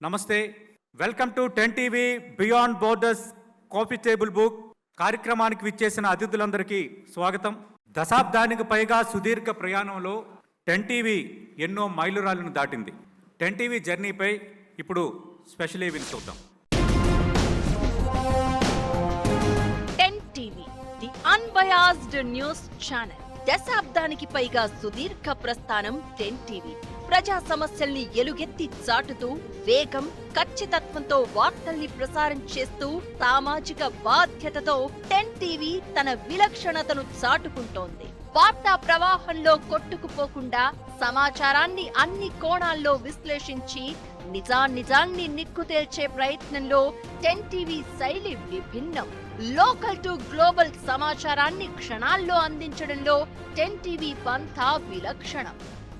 నమస్తే, welcome to 10 TV beyond borders coffee table book కార్యక్రమానికి విచ్చేసిన అతిథులందరికీ స్వాగతం. దశాబ్దానికి పైగా సుదీర్ఘ ప్రయాణంలో 10 టీవీ ఎన్నో మైలురాళ్లను దాటింది. 10 టీవీ జర్నీపై ఇప్పుడు స్పెషల్ ఈవెంట్ చూద్దాం. 10 TV the unbiased news channel. దశాబ్దానికి పైగా సుదీర్ఘ ప్రస్థానం 10 టీవీ. ప్రజా సమస్యల్ని ఎలుగెత్తి చాటుతూ వేగం, ఖచ్చితత్వంతో వార్తల్ని ప్రసారం చేస్తూ సామాజిక బాధ్యతతో 10 టీవీ తన విలక్షణతను చాటుకుంటోంది. వార్తా ప్రవాహంలో కొట్టుకుపోకుండా సమాచారాన్ని అన్ని కోణాల్లో విశ్లేషించి నిజాన్ని నిక్కు తేల్చే ప్రయత్నంలో 10 టీవీ శైలి విభిన్నం. లోకల్ టు గ్లోబల్ సమాచారాన్ని క్షణాల్లో అందించడంలో 10 టీవీ పంథా విలక్షణం.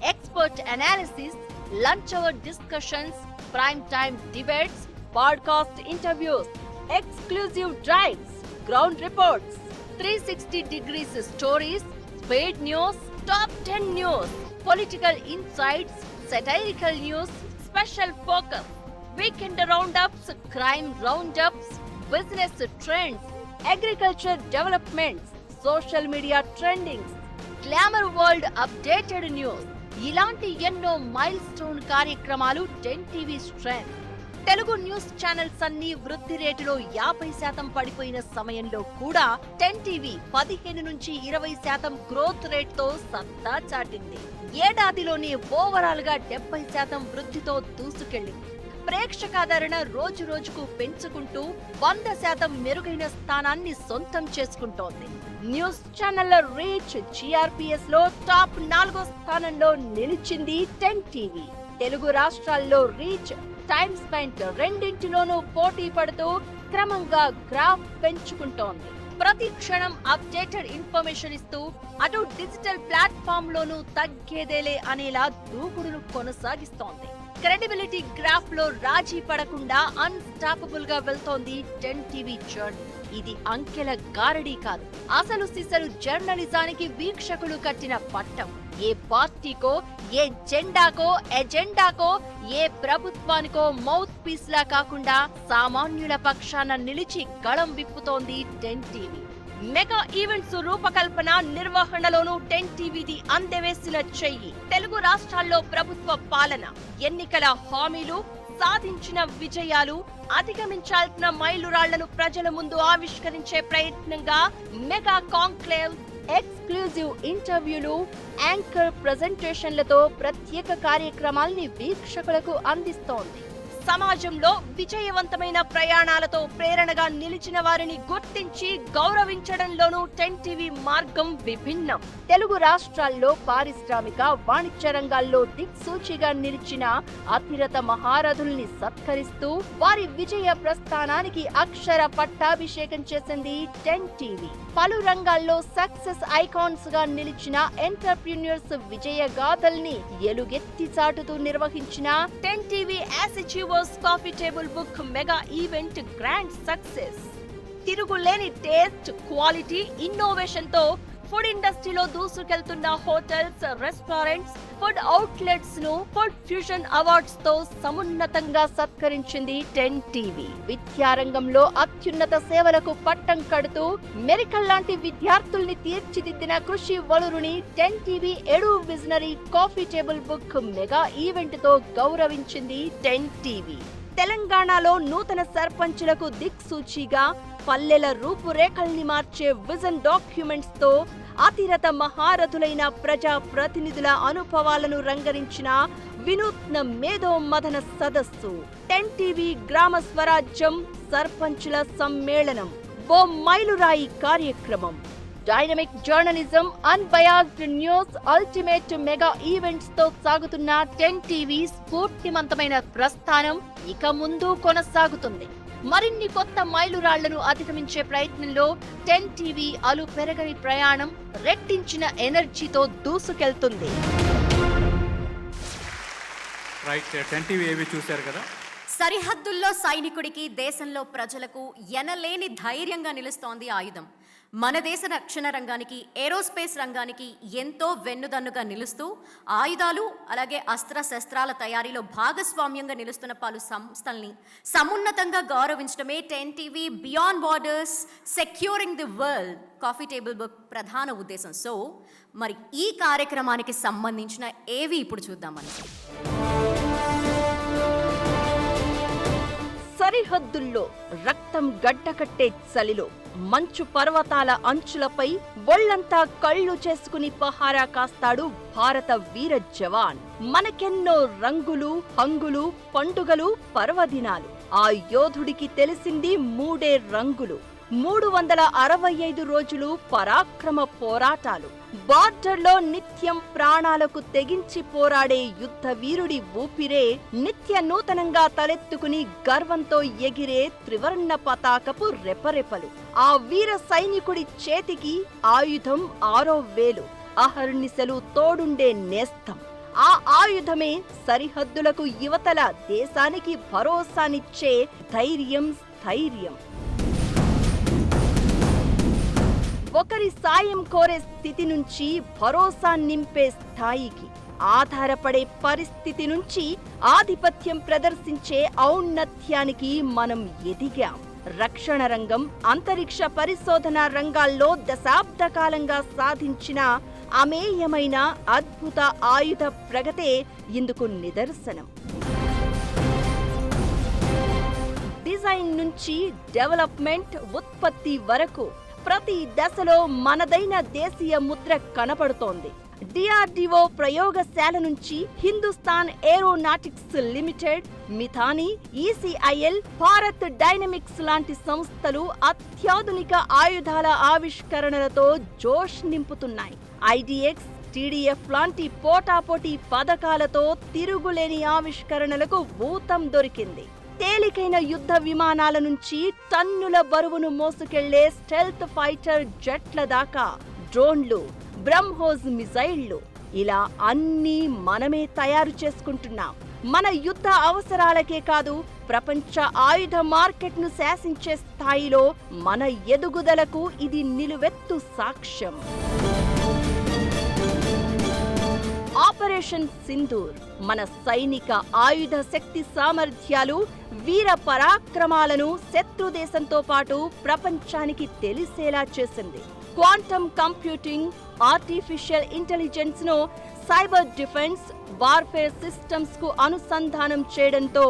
Expert analysis, lunch hour discussions, prime time debates, podcast interviews, exclusive drives, ground reports, 360 degrees stories, speed news, top 10 news, political insights, satirical news, special focus, weekend roundups, crime roundups, business trends, agriculture developments, social media trendings, glamour world updated news, ఇలాంటి ఎన్నో milestone కార్యక్రమాలు 10 TV strength. Telugu news channels అన్ని వృద్ధి రేటులో 50% పడిపోయిన సమయంలో కూడా 10 TV 15 నుంచి 20% గ్రోత్ రేట్ తో సత్తా చాటింది. ఏడాదిలోనే ఓవరాల్ గా 70% వృద్ధితో దూసుకెళ్లింది. ప్రేక్షకాదరణ రోజు రోజుకు పెంచుకుంటూ 100% మెరుగైన స్థానాన్ని సొంతం చేసుకుంటోంది. న్యూస్ ఛానళ్ల రీచ్ GRPS లో టాప్ 4 స్థానంలో నిలిచింది 10 టీవీ. తెలుగు రాష్ట్రాల్లో రీచ్, టైమ్ స్పెంట్ రెండింటిలోనూ పోటీ పడుతూ క్రమంగా గ్రాఫ్ పెంచుకుంటోంది. ప్రతి క్షణం అప్డేటెడ్ ఇన్ఫర్మేషన్ ఇస్తూ అటు డిజిటల్ ప్లాట్ఫామ్ లోనూ తగ్గేదేలే అనేలా దూకుడును కొనసాగిస్తోంది. క్రెడిబిలిటీ గ్రాఫ్ లో రాజీ పడకుండా అన్స్టాపబుల్ గా వెళ్తోంది 10 టీవీ జర్నీ. ఇది అంకెల గారడీ కాదు, అసలు సిసలు జర్నలిజానికి వీక్షకులు కట్టిన పట్టం. ఏ పార్టీకో, ఏ జెండాకో, ఎజెండాకో, ఏ ప్రభుత్వానికో మౌత్ పీస్ లా కాకుండా సామాన్యుల పక్షాన నిలిచి గళం విప్పుతోంది 10 టీవీ. మెగా ఈవెంట్స్ రూపకల్పన, నిర్వహణలోనూ 10 టీవీది అందవేసిన చెయ్యి. తెలుగు రాష్ట్రాల్లో ప్రభుత్వ పాలన, ఎన్నికల హామీలు, సాధించిన విజయాలు, అధిగమించాల్సిన మైలురాళ్లను ప్రజల ముందు ఆవిష్కరించే ప్రయత్నంగా మెగా కాంక్లేవ్, ఎక్స్క్లూజివ్ ఇంటర్వ్యూలు, యాంకర్ ప్రెజెంటేషన్లతో ప్రత్యేక కార్యక్రమాల్ని వీక్షకులకు అందిస్తోంది. సమాజంలో విజయవంతమైన ప్రయాణాలతో ప్రేరణగా నిలిచిన వారిని గుర్తించి గౌరవించడంలోనూ 10 టీవీ మార్గం విభిన్నం. తెలుగు రాష్ట్రాల్లో పారిశ్రామిక, వాణిజ్య రంగాల్లో దిక్సూచిగా నిలిచిన అతిరథ మహారథుల్ని సత్కరిస్తూ వారి విజయ ప్రస్థానానికి అక్షర పట్టాభిషేకం చేసింది 10 టీవీ. పలు రంగాల్లో సక్సెస్ ఐకాన్స్ గా నిలిచిన ఎంటర్‌ప్రెన్యూర్స్ విజయ గాథల్ని ఎలుగెత్తి చాటుతూ నిర్వహించిన 10 TV coffee table book mega event grand success. తిరుగులేని టేస్ట్, క్వాలిటీ, ఇన్నోవేషన్ తో ఫుడ్ ఇండస్ట్రీలో దూసుకెళ్తున్న హోటల్స్, రెస్టారెంట్స్, ఫుడ్ అవుట్లెట్స్ ను ఫుడ్ ఫ్యూజన్ అవార్డ్స్ తో సమున్నతంగా సత్కరించింది 10 టీవీ. విద్యారంగంలో అత్యున్నత సేవలకు పట్టం కడుతూ మెరికల్ లాంటి విద్యార్థుల్ని తీర్చిదిద్దిన కృషి వలురుని 10 TV Edu visionary coffee table book mega event తో గౌరవించింది 10 టీవీ. తెలంగాణలో నూతన సర్పంచులకు దిక్సూచిగా పల్లెల రూపురేఖల్ని మార్చే విజన్ డాక్యుమెంట్స్ తో అతిరథ మహారథులైన ప్రజా ప్రతినిధుల అనుభవాలను రంగరించిన వినూత్న మేధో మదన సదస్సు 10 టీవీ గ్రామ స్వరాజ్యం సర్పంచుల సమ్మేళనం ఓ మైలురాయి కార్యక్రమం. Dynamic journalism, unbiased news, ultimate mega events తో సాగుతున్న 10 టీవీ స్ఫూర్తిమంతమైన ప్రస్థానం ఇక ముందు కొనసాగుతుంది. మరిన్ని కొత్త మైలురాళ్లను అధిగమించే ప్రయత్నంలో 10 టీవీ అలు పెరగని ప్రయాణం రెట్టించిన ఎనర్జీతో దూసుకెళ్తుంది. రైట్, 10 టీవీ ఏవి చూశారు కదా. సరిహద్దుల్లో సైనికుడికి, దేశంలో ప్రజలకు ఎనలేని ధైర్యంగా నిలుస్తోంది ఆయుధం. మన దేశ రక్షణ రంగానికి, ఏరోస్పేస్ రంగానికి ఎంతో వెన్నుదన్నుగా నిలుస్తూ ఆయుధాలు అలాగే అస్త్రశస్త్రాల తయారీలో భాగస్వామ్యంగా నిలుస్తున్న పలు సంస్థల్ని సమున్నతంగా గౌరవించడమే 10TV beyond borders securing the world coffee table book ప్రధాన ఉద్దేశం. సో మరి ఈ కార్యక్రమానికి సంబంధించిన ఏవి ఇప్పుడు చూద్దామని. సరిహద్దుల్లో రక్తం గడ్డకట్టే చలిలో మంచు పర్వతాల అంచులపై ఒళ్లంతా కళ్ళు చేసుకుని పహారా కాస్తాడు భారత వీర జవాన్. మనకెన్నో రంగులు, హంగులు, పండుగలు, పర్వదినాలు. ఆ యోధుడికి తెలిసింది మూడే రంగులు. 365 రోజులు పరాక్రమ పోరాటాలు. బార్డర్లో నిత్యం ప్రాణాలకు తెగించి పోరాడే యుద్ధ వీరుడి ఊపిరే నిత్య నూతనంగా తలెత్తుకుని గర్వంతో ఎగిరే త్రివర్ణ పతాకపు రెపరెపలు. ఆ వీర సైనికుడి చేతికి ఆయుధం 6వ వేలు, అహర్నిశలు తోడుండే నేస్తం. ఆ ఆయుధమే సరిహద్దులకు యువతల దేశానికి భరోసానిచ్చే ధైర్యం, స్థైర్యం. ఒకరి సాయం కోరే స్థితి నుంచి భరోసా నింపే స్థాయికి, ఆధారపడే పరిస్థితి నుంచి ఆధిపత్యం ప్రదర్శించే ఔన్నత్యానికి మనం ఎదిగాం. రక్షణ రంగం, అంతరిక్ష పరిశోధన రంగాల్లో దశాబ్ద కాలంగా సాధించిన అమేయమైన అద్భుత ఆయుధ ప్రగతే ఇందుకు నిదర్శనం. డిజైన్ నుంచి డెవలప్మెంట్, ఉత్పత్తి వరకు ప్రతి దశలో మనదైన దేశీయ ముద్ర కనపడుతోంది. డిఆర్డిఓ ప్రయోగశాల నుంచి Hindustan aeronautics limited, Midhani, ECIL, Bharat dynamics లాంటి సంస్థలు అత్యాధునిక ఆయుధాల ఆవిష్కరణలతో జోష్ నింపుతున్నాయి. ఐడిఎక్స్, టీడీఎఫ్ లాంటి పోటాపోటీ పథకాలతో తిరుగులేని ఆవిష్కరణలకు ఊతం దొరికింది. తేలికైన యుద్ధ విమానాల నుంచి టన్నుల బరువును మోసుకెళ్లే స్టెల్త్ ఫైటర్ జెట్ల దాకా, డ్రోన్లు, బ్రహ్మోస్ మిసైళ్లు, ఇలా అన్నీ మనమే తయారు చేసుకుంటున్నాం. మన యుద్ధ అవసరాలకే కాదు, ప్రపంచ ఆయుధ మార్కెట్ను శాసించే స్థాయిలో మన ఎదుగుదలకు ఇది నిలువెత్తు సాక్ష్యం. ఆపరేషన్ సింధూర్ మన సైనిక ఆయుధ శక్తి సామర్థ్యాలు, వీర పరాక్రమాలను శత్రు దేశంతో పాటు ప్రపంచానికి తెలిసేలా చేసింది. క్వాంటమ్ కంప్యూటింగ్, ఆర్టిఫిషియల్ ఇంటెలిజెన్స్ ను సైబర్ డిఫెన్స్, వార్ఫేర్ సిస్టమ్స్ కు అనుసంధానం చేయడంతో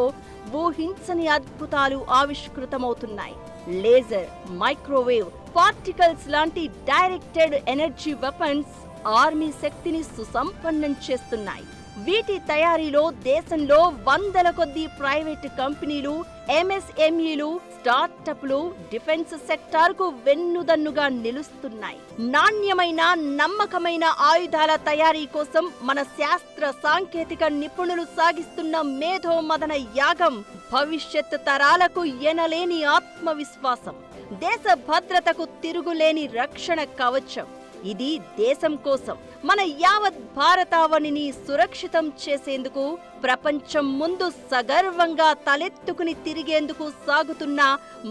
ఊహించని అద్భుతాలు ఆవిష్కృతమవుతున్నాయి. లేజర్, మైక్రోవేవ్, పార్టికల్స్ లాంటి డైరెక్టెడ్ ఎనర్జీ వెపన్స్ ఆర్మీ శక్తిని సుసంపన్నం చేస్తున్నాయి. వీటి తయారీలో దేశంలో వందల కొద్దీ ప్రైవేటు కంపెనీలు, ఎంఎస్ఎంఈలు, స్టార్టప్లు డిఫెన్స్ సెక్టార్కు వెన్నుదన్నుగా నిలుస్తున్నాయి. నాణ్యమైన, నమ్మకమైన ఆయుధాల తయారీ కోసం మన శాస్త్ర సాంకేతిక నిపుణులు సాగిస్తున్న మేధోమదన యాగం భవిష్యత్ తరాలకు ఎనలేని ఆత్మవిశ్వాసం, దేశ భద్రతకు తిరుగులేని రక్షణ కవచం. ఇది దేశం కోసం, మన యావత్ భారతావనిని సురక్షితం చేసేందుకు, ప్రపంచం ముందు సగర్వంగా తలెత్తుకుని తిరిగేందుకు సాగుతున్న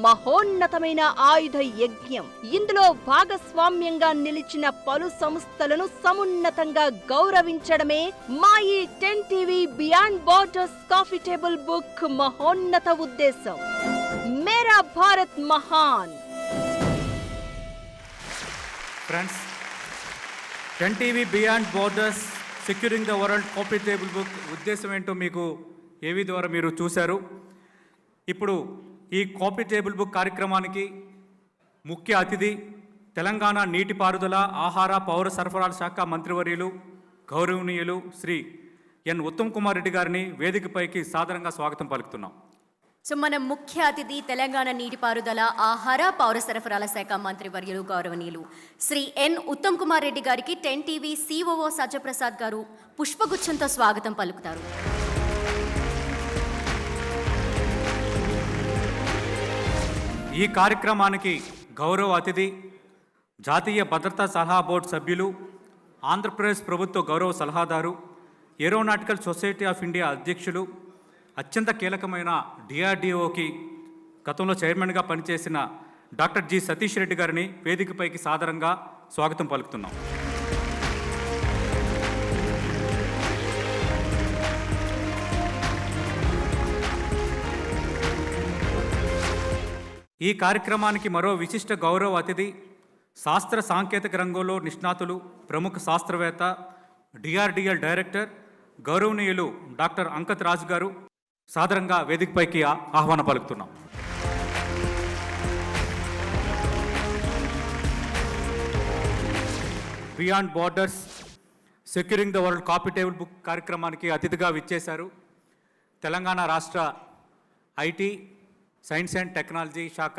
మహోన్నతమైన ఆయుధ యజ్ఞం. ఇందులో భాగస్వామ్యంగా నిలిచిన పలు సంస్థలను సమున్నతంగా గౌరవించడమే మా ఈ 10TV beyond borders coffee table book మహోన్నత ఉద్దేశం. మేరా భారత్ మహాన్. Friends, 10TV beyond borders securing the world coffee table book ఉద్దేశం ఏంటో మీకు ఏవి ద్వారా మీరు చూశారు. ఇప్పుడు ఈ కాఫీ టేబుల్ బుక్ కార్యక్రమానికి ముఖ్య అతిథి తెలంగాణ నీటిపారుదల, ఆహార, పౌర సరఫరాల శాఖ మంత్రివర్యులు గౌరవనీయులు శ్రీ ఎన్ ఉత్తమ్ కుమార్ రెడ్డి గారిని వేదికపైకి సాదరంగా స్వాగతం పలుకుతున్నాం. సో మన ముఖ్య అతిథి తెలంగాణ నీటిపారుదల, ఆహార, పౌర సరఫరాల శాఖ మంత్రి వర్యులు గౌరవనీయులు శ్రీ ఎన్ ఉత్తమ్ కుమార్ రెడ్డి గారికి 10TV COO సత్యప్రసాద్ గారు పుష్పగుచ్చంతో స్వాగతం పలుకుతారు. ఈ కార్యక్రమానికి గౌరవ అతిథి జాతీయ భద్రతా సలహా బోర్డు సభ్యులు, ఆంధ్రప్రదేశ్ ప్రభుత్వ గౌరవ సలహాదారు, ఏరోనాటికల్ సొసైటీ ఆఫ్ ఇండియా అధ్యక్షులు, అత్యంత కీలకమైన డిఆర్డిఓకి గతంలో చైర్మన్గా పనిచేసిన డాక్టర్ జి సతీష్ రెడ్డి గారిని వేదికపైకి సాదరంగా స్వాగతం పలుకుతున్నాం. ఈ కార్యక్రమానికి మరో విశిష్ట గౌరవ అతిథి శాస్త్ర సాంకేతిక రంగంలో నిష్ణాతులు, ప్రముఖ శాస్త్రవేత్త, డిఆర్డిఎల్ డైరెక్టర్ గౌరవనీయులు డాక్టర్ అంకత్ రాజు గారు సాదరంగా వేదికపైకి ఆహ్వానం పలుకుతున్నాం. Beyond borders securing the world coffee table book కార్యక్రమానికి అతిథిగా విచ్చేశారు తెలంగాణ రాష్ట్ర ఐటీ, సైన్స్ అండ్ టెక్నాలజీ శాఖ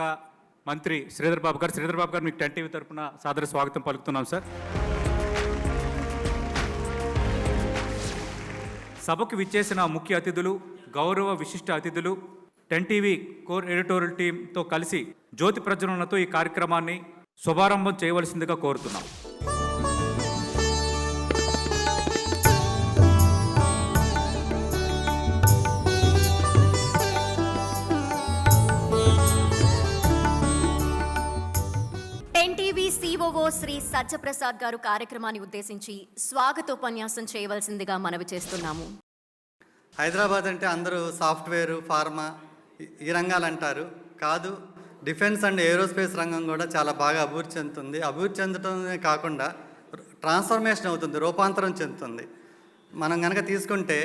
మంత్రి శ్రీధర్ బాబు గారు. శ్రీధర్ బాబు గారు, మీకు 10 టీవీ తరఫున సాదర స్వాగతం పలుకుతున్నాం సార్. సభకు విచ్చేసిన ముఖ్య అతిథులు, గౌరవ విశిష్ట అతిథులు 10 టీవీ కోర్ ఎడిటోరియల్ టీంతో కలిసి జ్యోతి ప్రజ్వలనతో ఈ కార్యక్రమాన్ని శుభారంభం చేయవలసిందిగా కోరుతున్నాం. సిఓఓ శ్రీ సత్యప్రసాద్ గారు కార్యక్రమాన్ని ఉద్దేశించి స్వాగతోపన్యాసం చేయవలసిందిగా మనవి చేస్తున్నాము. హైదరాబాద్ అంటే అందరూ సాఫ్ట్వేరు, ఫార్మా ఈ రంగాలు అంటారు. కాదు, డిఫెన్స్ అండ్ ఏరోస్పేస్ రంగం కూడా చాలా బాగా అభివృద్ధి చెందుతుంది. అభివృద్ధి చెందడమే కాకుండా ట్రాన్స్ఫర్మేషన్ అవుతుంది, రూపాంతరం చెందుతుంది. మనం కనుక తీసుకుంటే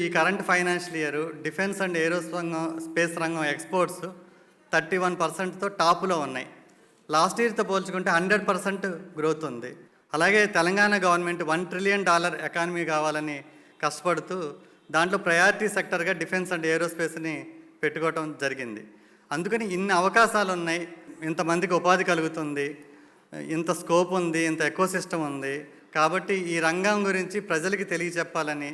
ఈ current financial year defence and space రంగం ఎక్స్పోర్ట్స్ 31%తో టాపులో ఉన్నాయి. లాస్ట్ ఇయర్తో పోల్చుకుంటే 100% గ్రోత్ ఉంది. అలాగే తెలంగాణ గవర్నమెంట్ $1 ట్రిలియన్ ఎకానమీ కావాలని కష్టపడుతూ దాంట్లో ప్రయారిటీ సెక్టర్గా డిఫెన్స్ అండ్ ఏరోస్పేస్ని పెట్టుకోవడం జరిగింది. అందుకని ఇన్ని అవకాశాలు ఉన్నాయి, ఇంతమందికి ఉపాధి కలుగుతుంది, ఇంత స్కోప్ ఉంది, ఇంత ఎకోసిస్టమ్ ఉంది. కాబట్టి ఈ రంగం గురించి ప్రజలకి తెలియచెప్పాలని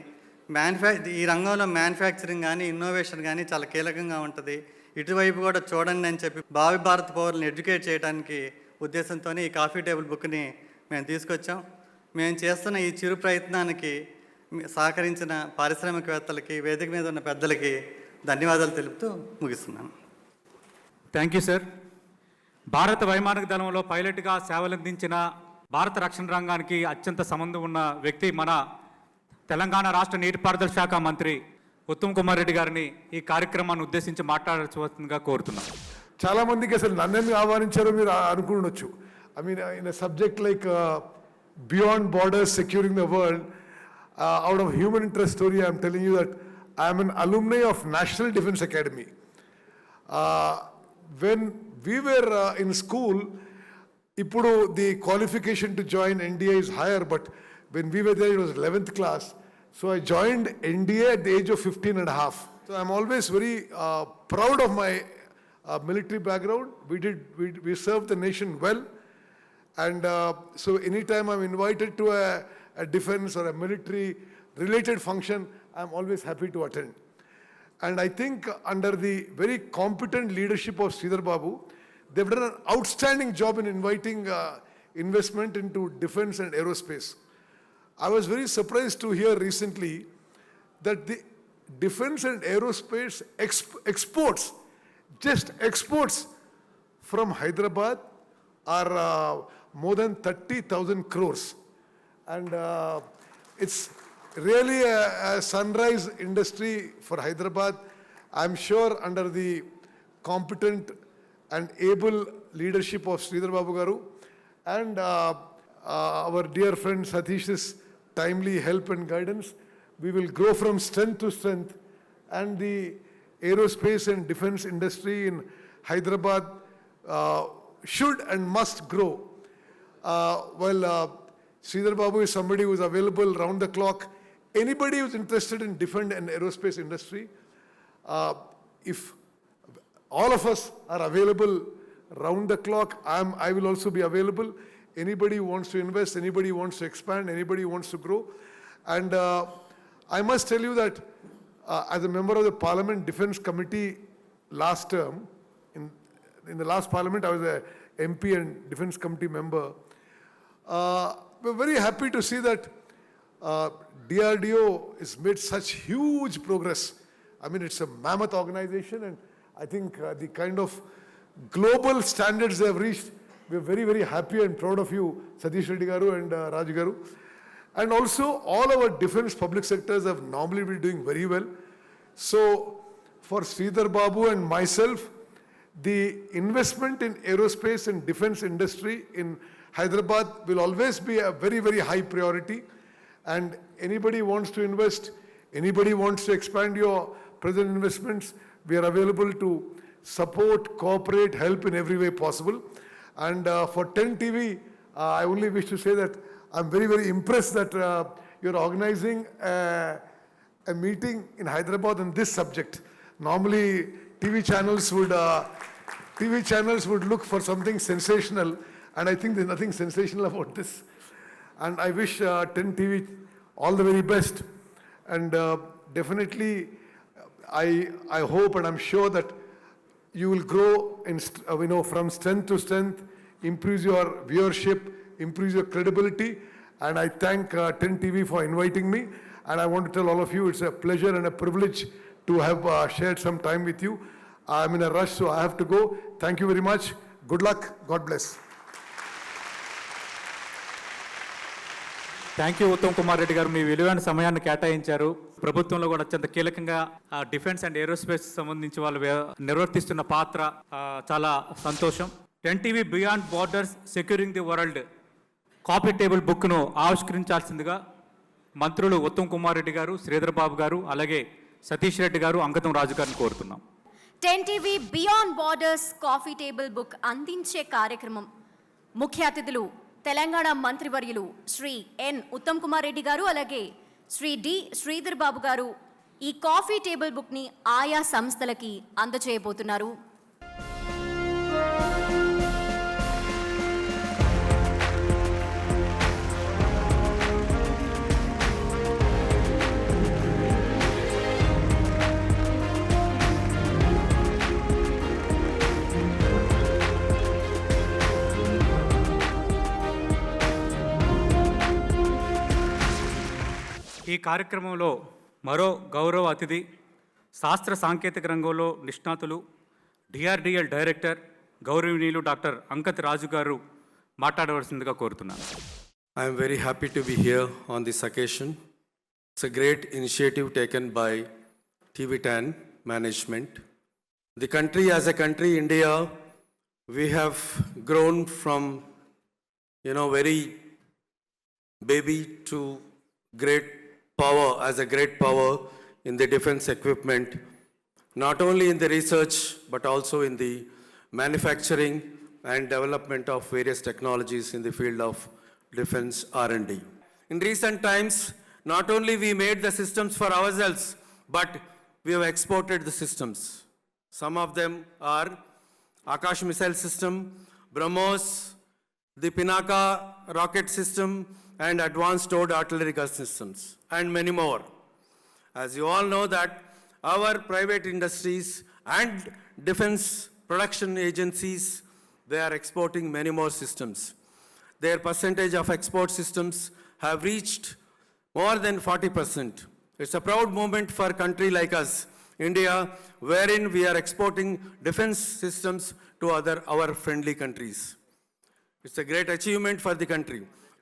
ఈ రంగంలో మ్యానుఫ్యాక్చరింగ్ కానీ ఇన్నోవేషన్ కానీ చాలా కీలకంగా ఉంటుంది. ఇటువైపు కూడా చూడండి అని చెప్పి భావి భారత పౌరులను ఎడ్యుకేట్ చేయడానికి ఉద్దేశంతో ఈ కాఫీ టేబుల్ బుక్ని మేము తీసుకొచ్చాం. మేము చేస్తున్న ఈ చిరు ప్రయత్నానికి సహకరించిన పారిశ్రామికవేత్తలకి, వేదిక మీద ఉన్న పెద్దలకి ధన్యవాదాలు తెలుపుతూ ముగిస్తున్నాను. Thank you sir. భారత వైమానిక దళంలో పైలట్గా సేవలందించిన, భారత రక్షణ రంగానికి అత్యంత సంబంధం ఉన్న వ్యక్తి మన తెలంగాణ రాష్ట్ర నీటిపారుదల శాఖ మంత్రి ఉత్తమ్ కుమార్ రెడ్డి గారిని ఈ కార్యక్రమాన్ని ఉద్దేశించి మాట్లాడవలసిందిగా కోరుతున్నాం. చాలా మందికి అసలు నన్ను ఆహ్వానించారో మీరు అనుకుండొచ్చు. I mean in a subject like beyond borders securing the world, out of human interest story I'm telling you that I'm an alumni of national defence academy. When we were in school, ఇప్పుడు the qualification to join NDA is higher, but when we were there it was 11th class. So I joined NDA at the age of 15 and a half. So I'm always very proud of my military background. We served the nation well. And so anytime I'm invited to a defense or a military related function, I'm always happy to attend. And I think under the very competent leadership of Sridhar Babu, they've done an outstanding job in inviting investment into defense and aerospace. I was very surprised to hear recently that the defense and aerospace exports from Hyderabad are more than 30,000 crores. And it's really a sunrise industry for Hyderabad. I'm sure under the competent and able leadership of Sridhar Babu Garu and our dear friend Satish's timely help and guidance, we will grow from strength to strength, and the aerospace and defense industry in Hyderabad should and must grow. Sridhar Babu is somebody who is available round the clock. Anybody who is interested in defense and aerospace industry, if all of us are available round the clock, I will also be available. Anybody who wants to invest, anybody who wants to expand, anybody who wants to grow. And I must tell you that as a member of the Parliament Defense Committee last term, in the last Parliament I was a MP and Defense Committee member. We're very happy to see that DRDO has made such huge progress. I mean, it's a mammoth organization, and I think the kind of global standards they have reached. We're very, very happy and proud of you, Satish Reddy Garu and Raj Garu. And also, all our defense public sectors have normally been doing very well. So, for Sridhar Babu and myself, the investment in aerospace and defense industry in Hyderabad will always be a very, very high priority. And anybody wants to invest, anybody wants to expand your present investments, we are available to support, cooperate, help in every way possible. And for 10 TV, I only wish to say that I'm very, very impressed that you're organizing a meeting in Hyderabad on this subject. Normally, TV channels would look for something sensational, and I think there's nothing sensational about this. And I wish 10 TV all the very best. And definitely, I hope and I'm sure that you will grow in, from strength to strength, improve your viewership, improve your credibility. And I thank 10 TV for inviting me. And I want to tell all of you, it's a pleasure and a privilege to have shared some time with you. I'm in a rush, so I have to go. Thank you very much. Good luck. God bless. Thank you Uttam Kumar Reddy గారు, మీ విలువైన సమయాన్ని కేటాయించారు. ప్రభుత్వంలో కూడా అత్యంత కీలకంగా defence and aerospace సంబంధించి వాళ్ళు నిర్వర్తిస్తున్న పాత్ర చాలా సంతోషం. 10 TV beyond borders securing the world coffee table బుక్ను ఆవిష్కరించాల్సిందిగా మంత్రులు ఉత్తమ్ కుమార్ రెడ్డి గారు, శ్రీధర్ బాబు గారు, అలాగే సతీష్ రెడ్డి గారు, అంగతం రాజు గారిని కోరుతున్నాం. 10 TV beyond borders coffee table book అందించే కార్యక్రమం ముఖ్య అతిథులు తెలంగాణ మంత్రివర్యులు శ్రీ ఎన్ ఉత్తమ్ కుమార్ రెడ్డి గారు, అలాగే శ్రీ డి శ్రీధర్ బాబు గారు ఈ కాఫీ టేబుల్ బుక్ని ఆయా సంస్థలకి అందజేయబోతున్నారు. ఈ కార్యక్రమంలో మరో గౌరవ అతిథి, శాస్త్ర సాంకేతిక రంగంలో నిష్ణాతులు, డిఆర్డిఎల్ డైరెక్టర్ గౌరవనీయులు డాక్టర్ అంకత్ రాజు గారు మాట్లాడవలసిందిగా కోరుతున్నాను. I am very happy to be here on this occasion. It's a great initiative taken by TV10 management. The country, as a country, India, we have grown from, very baby to great power, as a great power in the defense equipment, not only in the research, but also in the manufacturing and development of various technologies in the field of defense R&D. In recent times, not only we made the systems for ourselves, but we have exported the systems. Some of them are Akash missile system, BrahMos, the Pinaka rocket system, and advanced towed artillery gun systems, and many more. As you all know that our private industries and defense production agencies, they are exporting many more systems. Their percentage of export systems have reached more than 40%. It's a proud moment for a country like us, India, wherein we are exporting defense systems to our friendly countries. It's a great achievement for the country.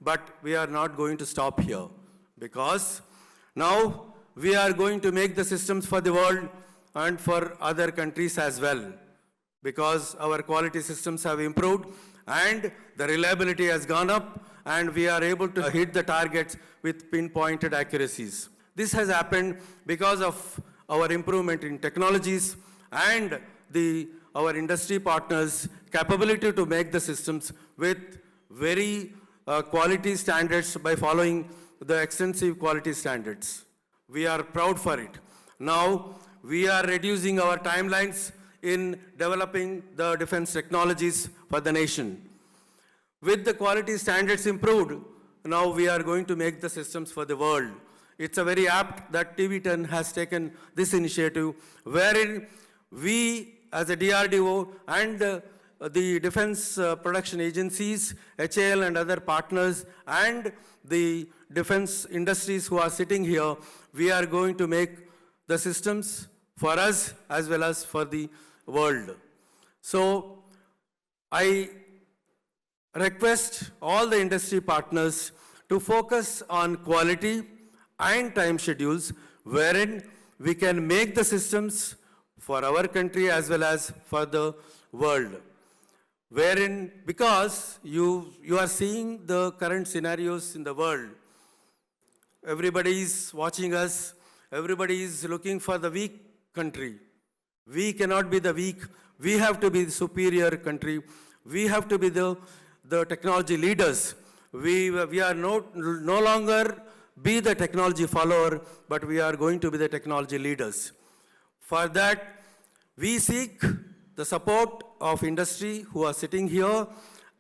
But we are not going to stop here, because now we are going to make the systems for the world and for other countries as well, because our quality systems have improved and the reliability has gone up, and we are able to hit the targets with pinpointed accuracies. This has happened because of our improvement in technologies and our industry partners' capability to make the systems with very quality standards by following the extensive quality standards. We are proud for it. Now, we are reducing our timelines in developing the defense technologies for the nation. With the quality standards improved, now we are going to make the systems for the world. It's a very apt that TV10 has taken this initiative, wherein we as a DRDO and the defense production agencies, HAL and other partners, and the defense industries who are sitting here, we are going to make the systems for us as well as for the world. So I request all the industry partners to focus on quality and time schedules wherein we can make the systems for our country as well as for the world. Wherein, because you are seeing the current scenarios in the world, everybody is watching us, everybody is looking for the weak country. We cannot be the weak, we have to be the superior country, we have to be the technology leaders. We are no longer be the technology follower, but we are going to be the technology leaders. For that, we seek the support of industry who are sitting here,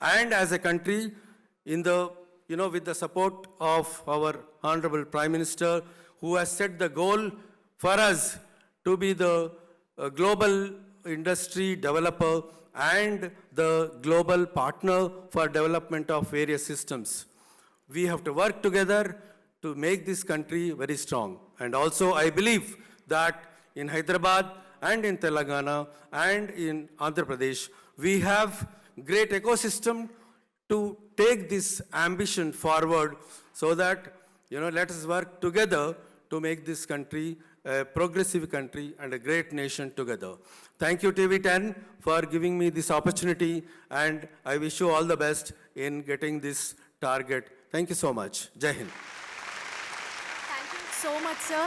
and as a country, in the, with the support of our Honorable Prime Minister, who has set the goal for us to be the global industry developer and the global partner for development of various systems. We have to work together to make this country very strong. And also, I believe that in Hyderabad and in Telangana and in Andhra Pradesh, we have great ecosystem to take this ambition forward so that, let us work together to make this country a progressive country and a great nation together. Thank you, TV10, for giving me this opportunity, and I wish you all the best in getting this target. Thank you so much. Jai Hind. Thank you so much, sir.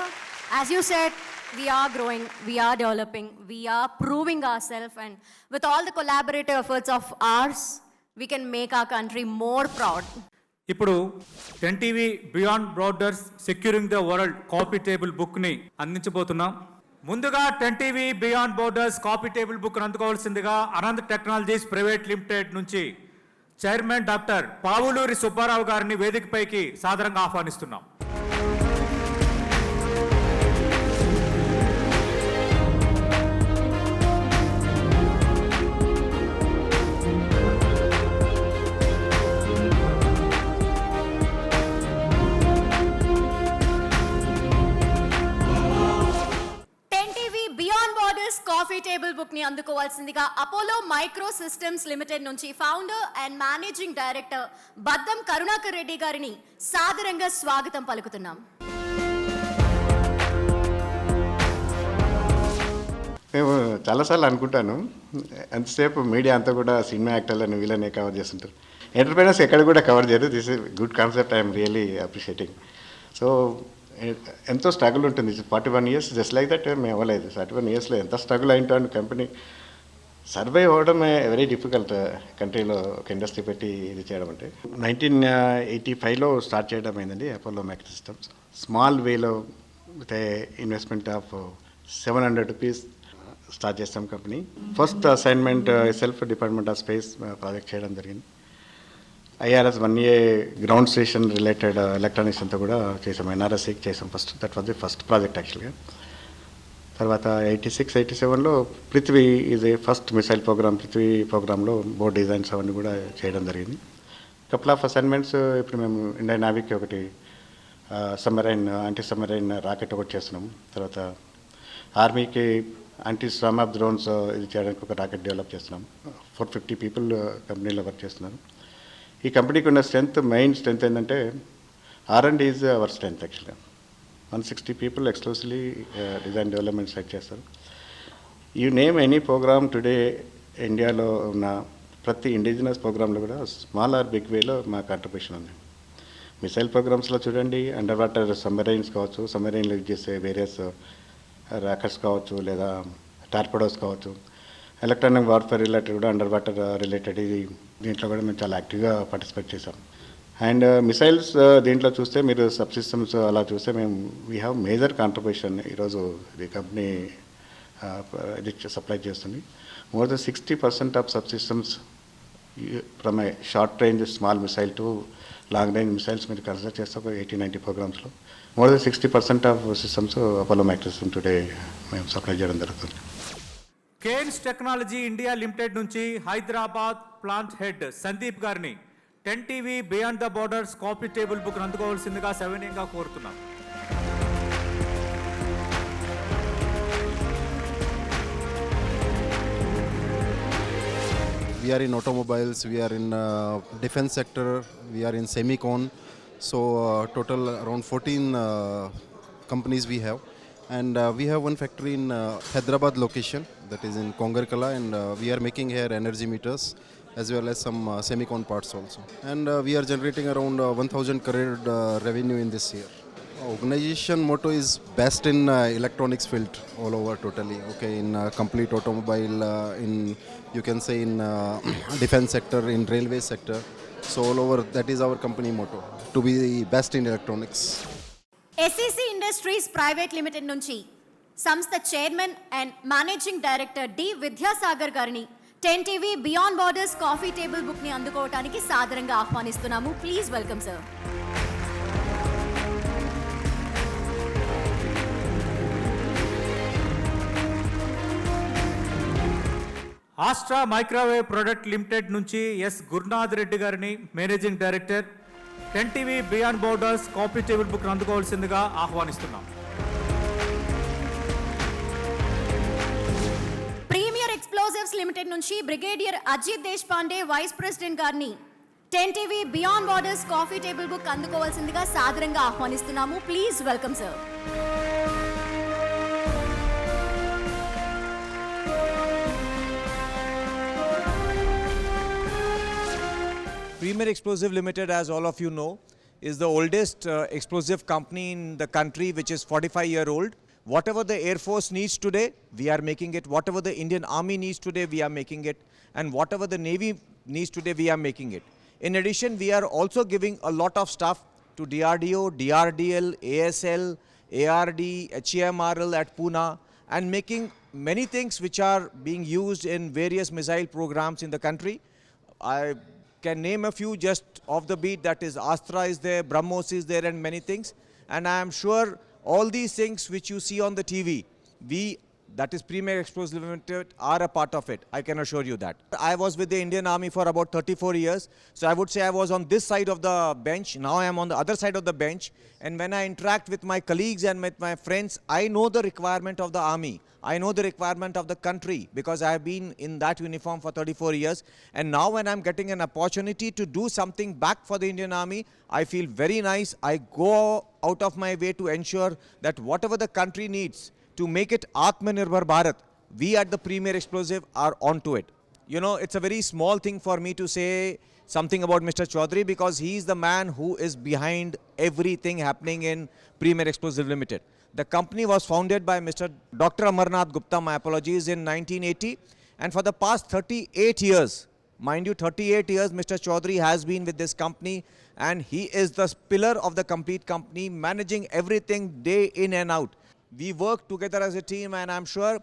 As you said, we are growing, we are developing, we are proving ourselves, and with all the collaborative efforts of ours, we can make our country more proud. ఇప్పుడు 10TV beyond borders securing the world coffee table బుక్ని అందించబోతున్నాం. ముందుగా 10TV beyond borders coffee table book అందుకోవాల్సిందిగా Anant technologies private limited నుంచి chairman doctor Pavuluri Subbarao గారిని వేదికపైకి సాదరంగా ఆహ్వానిస్తున్నాం. కాఫీ టేబుల్ బుక్ ని అందుకోవాల్సిందిగా అపోలో మైక్రో సిస్టమ్స్ లిమిటెడ్ నుంచి founder and managing director Baddam Karunakar Reddy గారిని సాదరంగా స్వాగతం పలుకుతున్నాం. మేము చాలాసార్లు అనుకుంటాను, ఎంతసేపు మీడియా అంతా కూడా సినిమా యాక్టర్లను వీళ్ళనే కవర్ చేస్తుంటారు, ఎంటర్ప్రైనర్స్ ఎక్కడ కూడా కవర్ చేయరు. This is good concept, I'm really appreciating. So ఎంతో స్ట్రగుల్ ఉంటుంది. 41 years జస్ట్ లైక్ దట్ మేము అవ్వలేదు. 41 yearsలో ఎంత స్ట్రగుల్ అయింటాను. కంపెనీ సర్వైవ్ అవ్వడమే వెరీ డిఫికల్ట్ కంట్రీలో ఒక ఇండస్ట్రీ పెట్టి ఇది చేయడం అంటే. 1985లో స్టార్ట్ చేయడం అయిందండి అపోలో మైక్రో సిస్టమ్స్. స్మాల్ వేలో with investment of 700 rupees start చేస్తాం company. First assignment self department of space project చేయడం జరిగింది. IRS 1A ground station related electronics అంతా కూడా చేసాం. NRSకి చేసాం first. That was the first project యాక్చువల్గా. తర్వాత 86, 87లో Prithvi is a first missile program. Prithvi ప్రోగ్రాంలో బోర్డ్ డిజైన్స్ అవన్నీ కూడా చేయడం జరిగింది. కపుల్ ఆఫ్ అసైన్మెంట్స్ ఇప్పుడు మేము ఇండియన్ నేవీకి ఒకటి సబ్మెరైన్ యాంటీ సబ్మెరైన్ రాకెట్ ఒకటి చేస్తున్నాం. తర్వాత ఆర్మీకి యాంటీ స్వామ్ ఆఫ్ డ్రోన్స్ ఇది చేయడానికి ఒక రాకెట్ డెవలప్ చేస్తున్నాం. 450 people కంపెనీలో వర్క్ చేస్తున్నారు. ఈ కంపెనీకి ఉన్న మెయిన్ స్ట్రెంత్ ఏంటంటే R&D ఈజ్ అవర్ స్ట్రెంత్ యాక్చువల్గా. 160 people exclusively design development side చేస్తారు. You name any program today ఇండియాలో ఉన్న ప్రతి ఇండిజినస్ ప్రోగ్రాంలో కూడా స్మాల్ ఆర్ బిగ్ వేలో మా కాంట్రిబ్యూషన్ ఉంది. మిసైల్ ప్రోగ్రామ్స్లో చూడండి, అండర్ వాటర్ సబ్మెరైన్స్ కావచ్చు, సబ్మెరైన్లో యూజ్ చేసే వేరియస్ రాకెట్స్ కావచ్చు, లేదా టార్పెడోస్ కావచ్చు, ఎలక్ట్రానిక్ వార్ఫేర్ రిలేటెడ్ కూడా అండర్ వాటర్ రిలేటెడ్ ఇది దీంట్లో కూడా మేము చాలా యాక్టివ్గా పార్టిసిపేట్ చేసాం. అండ్ మిసైల్స్ దీంట్లో చూస్తే మీరు సబ్ సిస్టమ్స్ అలా చూస్తే మేము వీ హ్యావ్ మేజర్ కాంట్రిబ్యూషన్. ఈరోజు ఇది కంపెనీ ఇది సప్లై చేస్తుంది. More than 60% of sub systems from a short range small missile to long range missiles మీరు కన్సిడర్ చేస్తే ఒక 80-90 ప్రోగ్రామ్స్లో more than 60% of systems Apollo micro system today మేము సప్లై చేయడం జరుగుతుంది. కేన్స్ టెక్నాలజీ ఇండియా లిమిటెడ్ నుంచి హైదరాబాద్ ప్లాంట్ హెడ్ సందీప్ గారిని 10TV beyond the borders coffee table book అందుకోవాల్సిందిగా సవినయంగా కోరుతున్నాం. We are in automobiles, we are in defense sector, we are in semicon. So total around 14 companies we have. And we have one factory in Hyderabad location, that is in Kongarkala, and we are making here energy meters as well as some semicon parts also. And we are generating around 1,000 crore revenue in this year. Organization motto is best in electronics field all over totally. Okay, in complete automobile, in you can say in defense sector, in railway sector. So all over, that is our company motto, to be best in electronics. SEC industries private limited నుంచి సంస్థ chairman and managing director D Vidyasagar గారిని 10 TV beyond borders coffee table book ని అందుకోవడానికి సాదరంగా ఆహ్వానిస్తున్నాము. Please welcome sir. Astra microwave product limited నుంచి S Gurunath Reddy గారిని managing director 10 TV beyond borders coffee table book అందుకోవాల్సిందిగా ఆహ్వానిస్తున్నాం. ప్రీమియర్ ఎక్స్ప్లోజివ్స్ లిమిటెడ్ నుంచి brigadier Ajit Desh Pande vice president గారిని 10 TV beyond borders coffee table book అందుకోవాల్సిందిగా సాదరంగా ఆహ్వానిస్తున్నాము. Please welcome sir. Premier Explosive Limited, as all of you know, is the oldest explosive company in the country, which is 45-year-old. Whatever the Air Force needs today, we are making it. Whatever the Indian Army needs today, we are making it. And whatever the Navy needs today, we are making it. In addition, we are also giving a lot of stuff to DRDO, DRDL, ASL, ARD, HEMRL at Pune, and making many things which are being used in various missile programs in the country. I can name a few just off the beat, that is Astra is there, BrahMos is there, and many things. And I am sure all these things which you see on the TV, that is Premier Explosive Limited, are a part of it. I can assure you that. I was with the Indian Army for about 34 years. So I would say I was on this side of the bench. Now I am on the other side of the bench. And when I interact with my colleagues and with my friends, I know the requirement of the Army. I know the requirement of the country because I have been in that uniform for 34 years. And now when I'm getting an opportunity to do something back for the Indian Army, I feel very nice. I go out of my way to ensure that whatever the country needs to make it Atmanirbhar Bharat, we at the Premier Explosive are onto it. You know, it's a very small thing for me to say something about Mr. Chaudhary because he is the man who is behind everything happening in Premier Explosive Limited. The company was founded by Mr. Dr. Amarnath Gupta, my apologies, in 1980. And for the past 38 years, mind you, 38 years, Mr. Chaudhary has been with this company and he is the pillar of the complete company, managing everything day in and out. We work together as a team, and I'm sure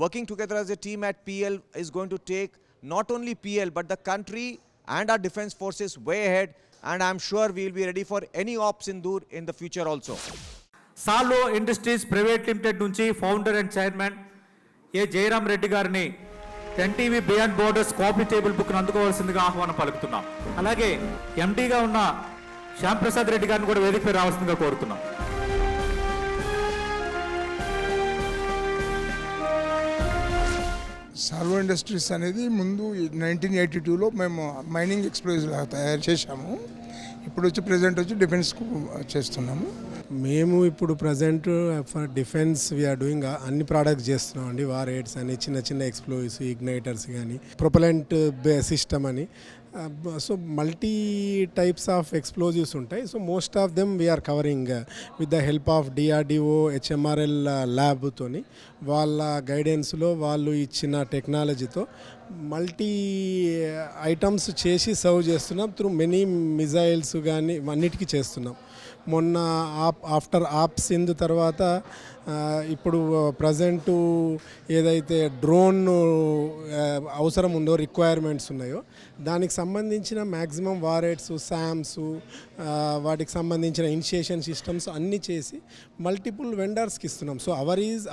working together as a team at PL is going to take not only PL but the country and our defense forces way ahead, and I'm sure we'll be ready for any ops in Dur in the future also. Solar industries private limited నుంచి founder and chairman A Jayaram Reddy గారిని 10 TV beyond borders coffee table book అందుకోవాల్సిందిగా ఆహ్వానం పలుకుతున్నాం. అలాగే ఎండీగా ఉన్న శ్యామ్ ప్రసాద్ రెడ్డి గారిని కూడా వేదికపై రావాల్సిందిగా కోరుతున్నాం. సాల్వో ఇండస్ట్రీస్ అనేది ముందు 1982లో మేము మైనింగ్ ఎక్స్ప్లోజివ్ తయారు చేశాము. ఇప్పుడు వచ్చి ప్రెజెంట్ వచ్చి డిఫెన్స్కు చేస్తున్నాము. మేము ఇప్పుడు present for defence we are doing అన్ని ప్రోడక్ట్స్ చేస్తున్నాం అండి. వార్ ఎయిడ్స్ అని, చిన్న చిన్న ఎక్స్ప్లోజివ్స్, ఇగ్నైటర్స్ కానీ, ప్రొపలెంట్ సిస్టమ్ అని. So multi types of explosives ఉంటాయి. So most of them we're covering with the help of DRDO, HMRL ల్యాబ్తోని, వాళ్ళ గైడెన్స్లో వాళ్ళు ఇచ్చిన టెక్నాలజీతో మల్టీ ఐటమ్స్ చేసి సర్వ్ చేస్తున్నాం. త్రూ మెనీ మిజైల్స్ కానీ అన్నిటికీ చేస్తున్నాం. మొన్న ఆఫ్టర్ సింధు తర్వాత ఇప్పుడు ప్రజెంటు ఏదైతే డ్రోన్ అవసరం ఉందో, రిక్వైర్మెంట్స్ ఉన్నాయో, దానికి సంబంధించిన మ్యాక్సిమం వారెట్స్, శామ్స్, వాటికి సంబంధించిన ఇనిషియేషన్ సిస్టమ్స్ అన్నీ చేసి మల్టిపుల్ వెండర్స్కి ఇస్తున్నాం. So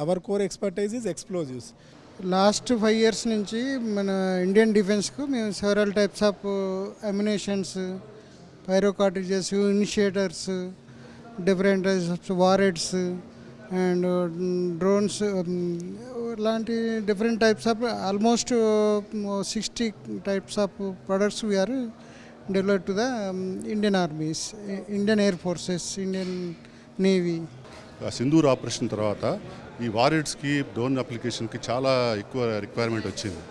our core expertise is explosives. Last 5 years నుంచి మన ఇండియన్ డిఫెన్స్కు మేము several types of ammunitions, pyro cartridges, initiators, different types of warheads, and drones లాంటి different types of almost 60 types of products we're develop to the Indian armies, Indian air forces, Indian navy. Sindoor operation తర్వాత ఈ వారెడ్స్కి drone అప్లికేషన్కి చాలా ఎక్కువ requirement వచ్చింది.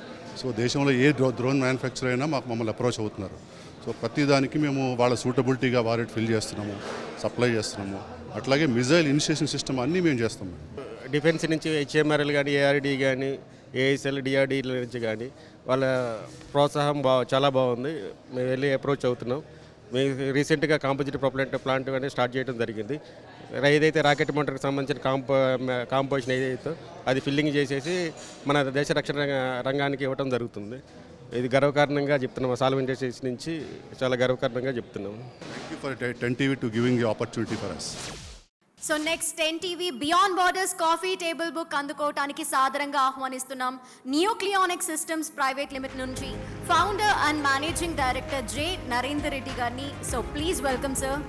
So దేశంలో ఏ drone manufacture అయినా మమ్మల్ని approach అవుతున్నారు. సో ప్రతిదానికి మేము వాళ్ళ సూటబిలిటీగా వారెడ్ ఫిల్ చేస్తున్నాము, సప్లై చేస్తున్నాము. అట్లాగే మిజైల్ ఇనిషియేషన్ సిస్టమ్ అన్నీ మేము చేస్తాము. డిఫెన్స్ నుంచి హెచ్ఎంఆర్ఎల్ కానీ, ఏఆర్డి కానీ, ఏఎస్ఎల్, డిఆర్డీల నుంచి కానీ వాళ్ళ ప్రోత్సాహం చాలా బాగుంది. మేము వెళ్ళి అప్రోచ్ అవుతున్నాం. మేము రీసెంట్గా కాంపోజిట్ ప్రొపలెంట్ ప్లాంట్ అనేది స్టార్ట్ చేయడం జరిగింది. ఏదైతే రాకెట్ మోటార్కి సంబంధించిన కాంపోజిషన్ ఏదైతే అది ఫిల్లింగ్ చేసేసి మన దేశ రక్షణ రంగానికి ఇవ్వడం జరుగుతుంది. ఇది గర్వకారణంగా చెప్తున్నాము. సాల్వ్ ఇండస్ట్రీస్ నుంచి చాలా గర్వకారణంగా చెప్తున్నాము. Thank you for 10TV to giving the opportunity for us. So next 10TV beyond borders coffee table book అందుకోవటానికి సాదరంగా ఆహ్వానిస్తున్నాం న్యూక్లియానిక్ సిస్టమ్స్ ప్రైవేట్ లిమిటెడ్ నుంచి founder and managing director J Narender Reddy గారిని. So please welcome sir.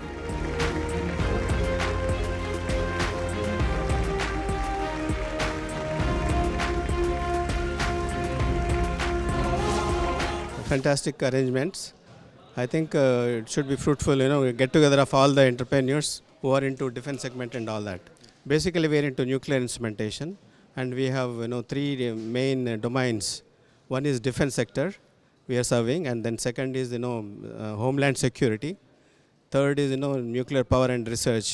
Fantastic arrangements. I think it should be fruitful, get together of all the entrepreneurs who are into defense segment and all that. Basically, we are into nuclear instrumentation, and we have 3 main domains. One is defense sector we are serving, and then second is homeland security. Third is nuclear power and research.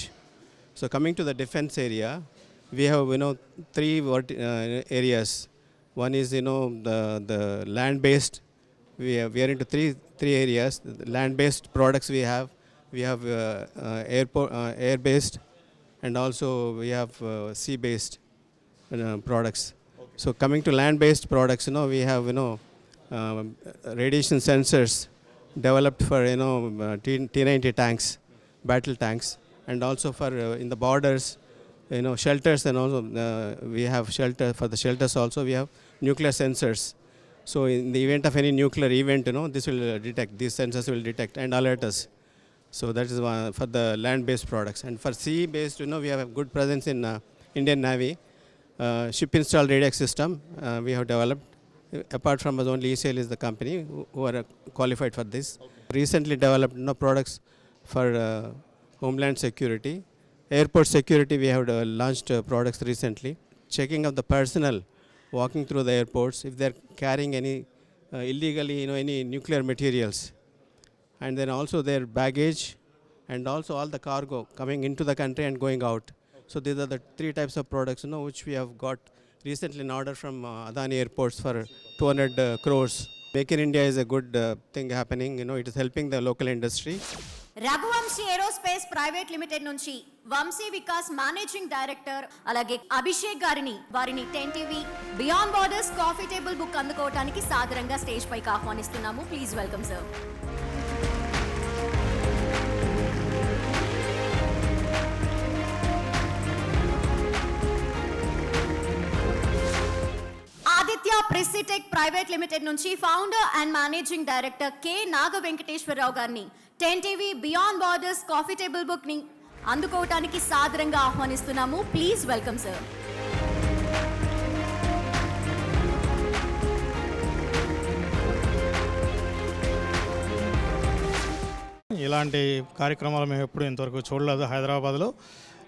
So coming to the defense area, we have 3 areas. One is the land based. We are into three areas. Land-based products we have air-based, and also we have sea-based products. Okay. So coming to land-based products, we have radiation sensors developed for T-90 tanks, battle tanks, and also for in the borders, shelters, and also we have shelter for the shelters. Also we have nuclear sensors. So in the event of any nuclear event, this will detect, these sensors will detect and alert us. So that is for the land-based products. And for sea-based, we have a good presence in Indian Navy. Ship-installed radar system we have developed. Apart from us, only ECL is the company who are qualified for this. Okay. Recently developed products for homeland security. Airport security, we have launched products recently. Checking of the personnel walking through the airports, if they're carrying any illegally, any nuclear materials, and then also their baggage, and also all the cargo coming into the country and going out. So these are the 3 types of products, which we have got recently an order from Adani Airports for 200 crores. Make in India is a good thing happening. It is helping the local industry. Raghuvanshi aerospace private limited నుంచి Vamshi Vikas managing director అలాగే అభిషేక్ గారిని వారిని 10TV beyond borders coffee table book అందుకోవడానికి సాదరంగా stage పైకి ఆహ్వానిస్తున్నాము. Please welcome sir. Aditya Precitech private limited నుంచి founder and managing director K Naga Venkateswararao గారిని 10TV beyond borders coffee table book ని అందుకోవటానికి సాదరంగా ఆహ్వానిస్తున్నాము. Please welcome sir. ఇలాంటి కార్యక్రమాలు మేము ఎప్పుడు ఇంతవరకు చూడలేదు హైదరాబాద్లో.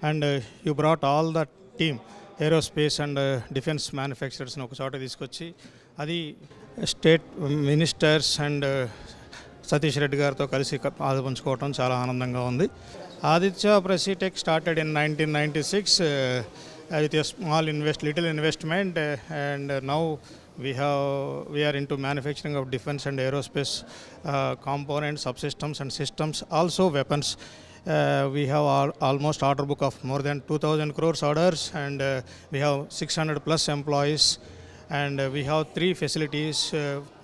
And you brought all the team aerospace and defence మ్యానుఫ్యాక్చరర్స్ని ఒక చోట తీసుకొచ్చి అది state ministers and Satish Reddy గారితో కలిసి ఆదరించుకోవటం చాలా ఆనందంగా ఉంది. Aditya Precitech started in 1996 with a small little investment, and now we are into manufacturing of defense and aerospace components, subsystems and systems, also weapons. We have almost order book of more than 2,000 crores orders, and we have 600 plus employees, and we have 3 facilities,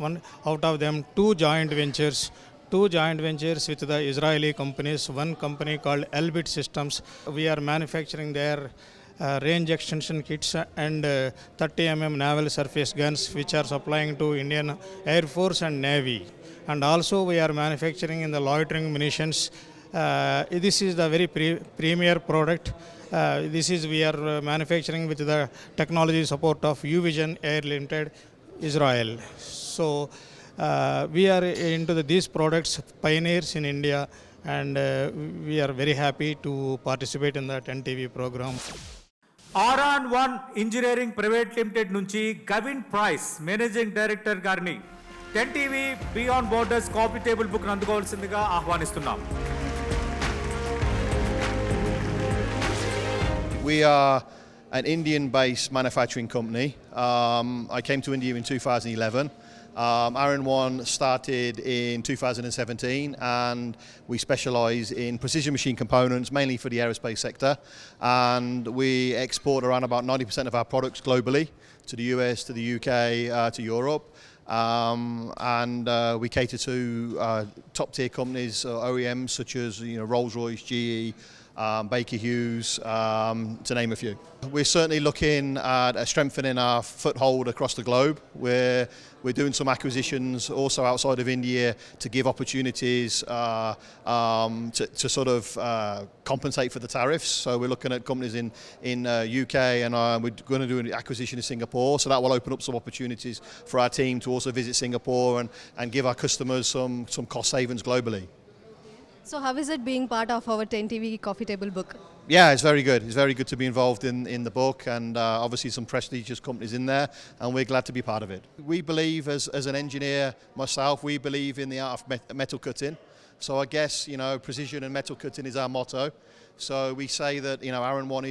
one out of them 2 joint ventures with the Israeli companies, one company called Elbit Systems. We are manufacturing their range extension kits and 30 mm naval surface guns, which are supplying to Indian Air Force and Navy. And also we are manufacturing in the loitering munitions. This is the very premier product This is we are manufacturing with the technology support of UVision Air Limited, Israel. So we are into these products, pioneers in India, and we are very happy to participate in the 10TV program. R&1 engineering private limited నుంచి Gavin Price managing director గారిని 10TV beyond borders coffee table book అందుకోవాల్సిందిగా ఆహ్వానిస్తున్నాం. We are an Indian-based manufacturing company. I came to India in 2011. R&1 started in 2017, and we specialise in precision machine components, mainly for the aerospace sector. And we export around about 90% of our products globally, to the US, to the UK, to Europe. And we cater to top-tier companies, OEMs such as Rolls-Royce, GE, Baker Hughes, to name a few. We're certainly looking at strengthening our foothold across the globe. We're doing some acquisitions also outside of India to give opportunities to sort of compensate for the tariffs. So we're looking at companies in UK, and we're going to do an acquisition in Singapore. So that will open up some opportunities for our team to also visit Singapore and give our customers some cost savings globally. So how is it being part of our 10TV coffee table book? Yeah, it's very good. It's very good to be involved in the book, and obviously some prestigious companies in there, and we're glad to be part of it. We believe, as an engineer myself, we believe in the art of metal cutting. So I guess, precision and metal cutting is our motto. So we say that, R&1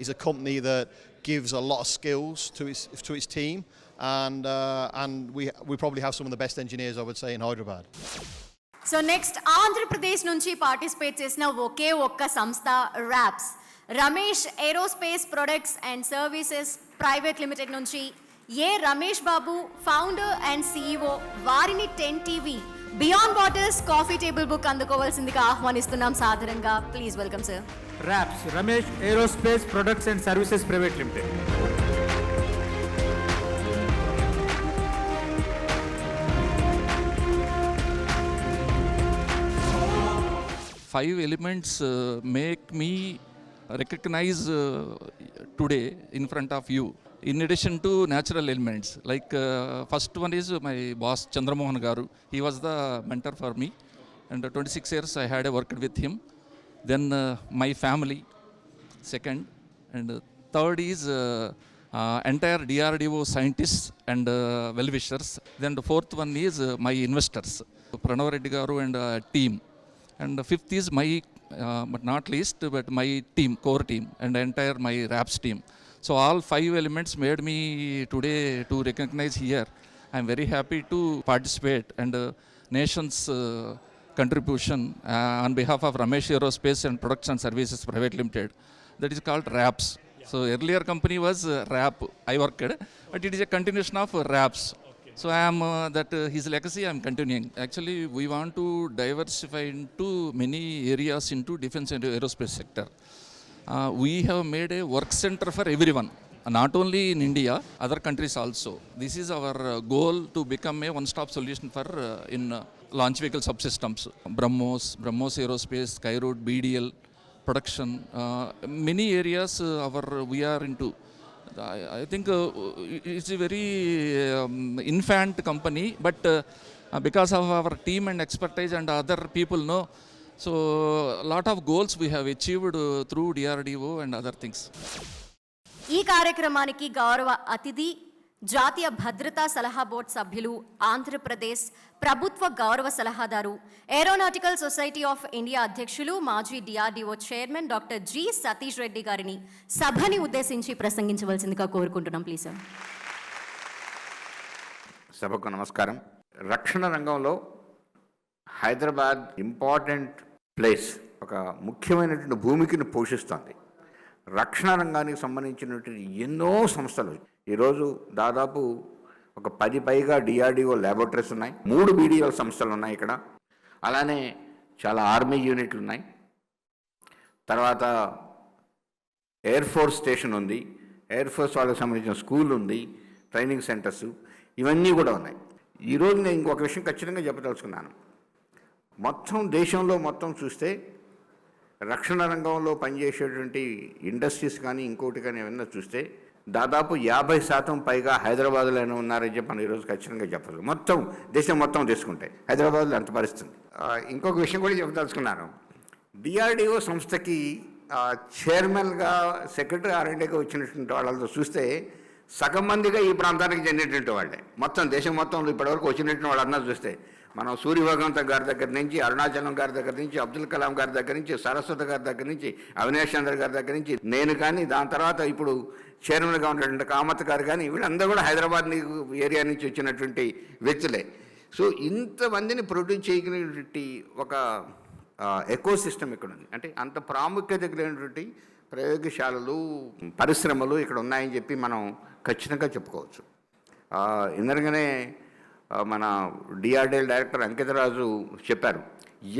is a company that gives a lot of skills to its team, and we probably have some of the best engineers, I would say, in Hyderabad. So next Andhra Pradesh నుంచి participate చేసిన ఒకే ఒక్క సంస్థ Raps. Ramesh aerospace products and services private limited నుంచి Ramesh Babu, founder and CEO, వారిని 10TV beyond borders coffee table book అందుకోవాల్సిందిగా ఆహ్వానిస్తున్నాం సాదరంగా. Please welcome sir. Raps Ramesh aerospace products and services private limited. Five elements make me recognize today in front of you. In addition to natural elements, like first one is my boss Chandramohan Garu. He was the mentor for me, and 26 years I had worked with him. Then my family, second, and third is entire DRDO scientists and well-wishers. Then the fourth one is my investors, Pranav Reddy Garu and team. And the fifth is my, but not least, but my team, core team, and entire my RAPS team. So all five elements made me today to recognize here. I'm very happy to participate, and nation's contribution on behalf of Ramesh Aerospace and Products and Services Private Limited, that is called RAPS. So earlier company was RAP, I worked, but it is a continuation of RAPS. So I am his legacy I am continuing. Actually, we want to diversify into many areas into defense and aerospace sector. We have made a work center for everyone, not only in India, other countries also. This is our goal, to become a one-stop solution for in launch vehicle subsystems. BrahMos Aerospace, Skyroot, BDL, production, many areas we are into. I think it's a very infant company, but because of our team and expertise and other people know, so a lot of goals we have achieved through DRDO and other things. ఈ కార్యక్రమానికి గౌరవ అతిథి జాతీయ భద్రతా సలహా board సభ్యులు, ఆంధ్రప్రదేశ్ ప్రభుత్వ గౌరవ సలహాదారు, ఏరోనాటికల్ సొసైటీ ఆఫ్ ఇండియా అధ్యక్షులు, మాజీ DRDO chairman doctor G. Satish Reddy గారిని సభని ఉద్దేశించి ప్రసంగించవలసిందిగా కోరుకుంటున్నాం. Please sir. సభకు నమస్కారం. రక్షణ రంగంలో హైదరాబాద్ ఇంపార్టెంట్ ప్లేస్, ఒక ముఖ్యమైనటువంటి భూమికను పోషిస్తోంది. రక్షణ రంగానికి సంబంధించినటువంటి ఎన్నో సంస్థలు ఈరోజు దాదాపు ఒక 10 పైగా DRDO ల్యాబొరేటరీస్ ఉన్నాయి, 3 BDL సంస్థలు ఉన్నాయి ఇక్కడ. అలానే చాలా ఆర్మీ యూనిట్లు ఉన్నాయి. తర్వాత ఎయిర్ ఫోర్స్ స్టేషన్ ఉంది, ఎయిర్ ఫోర్స్ వాళ్ళకి సంబంధించిన స్కూల్ ఉంది, ట్రైనింగ్ సెంటర్స్, ఇవన్నీ కూడా ఉన్నాయి. ఈరోజు నేను ఇంకొక విషయం ఖచ్చితంగా చెప్పదలుచుకున్నాను. మొత్తం దేశంలో మొత్తం చూస్తే రక్షణ రంగంలో పనిచేసేటువంటి ఇండస్ట్రీస్ కానీ ఇంకోటి కానీ ఏమన్నా చూస్తే దాదాపు 50% పైగా హైదరాబాద్లోనే ఉన్నారని చెప్పి మనం ఈరోజు ఖచ్చితంగా చెప్పచ్చు. మొత్తం దేశం మొత్తం తీసుకుంటే హైదరాబాద్లో అంత పరిస్థితి. ఇంకొక విషయం కూడా చెప్పదలుచుకున్నాను. డిఆర్డిఓ సంస్థకి చైర్మన్గా సెక్రటరీ R&Dగా వచ్చినటువంటి వాళ్ళతో చూస్తే సగం మందిగా ఈ ప్రాంతానికి చెందినటువంటి వాళ్ళే. మొత్తం దేశం మొత్తంలో ఇప్పటివరకు వచ్చినటువంటి వాళ్ళందరూ చూస్తే మనం సూర్యభగవంత గారి దగ్గర నుంచి, అరుణాచలం గారి దగ్గర నుంచి, అబ్దుల్ కలాం గారి దగ్గర నుంచి, సరస్వతి గారి దగ్గర నుంచి, అవినాష్ చంద్ర గారి దగ్గర నుంచి, నేను కానీ, దాని తర్వాత ఇప్పుడు చైర్మన్గా ఉన్నటువంటి కామత్ గారు కానీ, వీళ్ళందరూ కూడా హైదరాబాద్ ఏరియా నుంచి వచ్చినటువంటి వ్యక్తులే. సో ఇంతమందిని ప్రొడ్యూస్ చేయగలిగినటువంటి ఒక ఎకో సిస్టమ్ ఇక్కడ ఉంది. అంటే అంత ప్రాముఖ్యత కలిగినటువంటి ప్రయోగశాలలు, పరిశ్రమలు ఇక్కడ ఉన్నాయని చెప్పి మనం ఖచ్చితంగా చెప్పుకోవచ్చు. ఇందరగానే మన డిఆర్డిఎల్ డైరెక్టర్ అంకితరాజు చెప్పారు,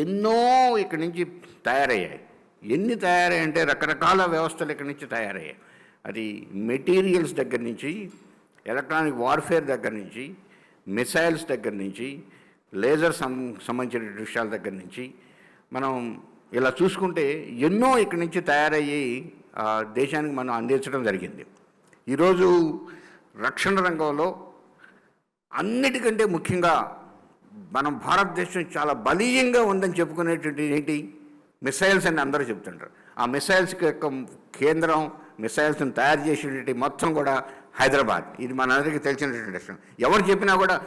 ఎన్నో ఇక్కడి నుంచి తయారయ్యాయి. ఎన్ని తయారయ్యాయంటే రకరకాల వ్యవస్థలు ఇక్కడి నుంచి తయారయ్యాయి. అది మెటీరియల్స్ దగ్గర నుంచి, ఎలక్ట్రానిక్ వార్ఫేర్ దగ్గర నుంచి, మిసైల్స్ దగ్గర నుంచి, లేజర్ సంబంధించిన విషయాల దగ్గర నుంచి మనం ఇలా చూసుకుంటే ఎన్నో ఇక్కడి నుంచి తయారయ్యి దేశానికి మనం అందించడం జరిగింది. ఈరోజు రక్షణ రంగంలో అన్నిటికంటే ముఖ్యంగా మనం భారతదేశం చాలా బలీయంగా ఉందని చెప్పుకునేటువంటి ఏంటి, మిసైల్స్ అని అందరూ చెప్తుంటారు. ఆ మిసైల్స్కి యొక్క కేంద్రం, మిసైల్స్ని తయారు చేసేటువంటి మొత్తం కూడా హైదరాబాద్. ఇది మనందరికీ తెలిసినటువంటి విషయం. ఎవరు చెప్పినా కూడా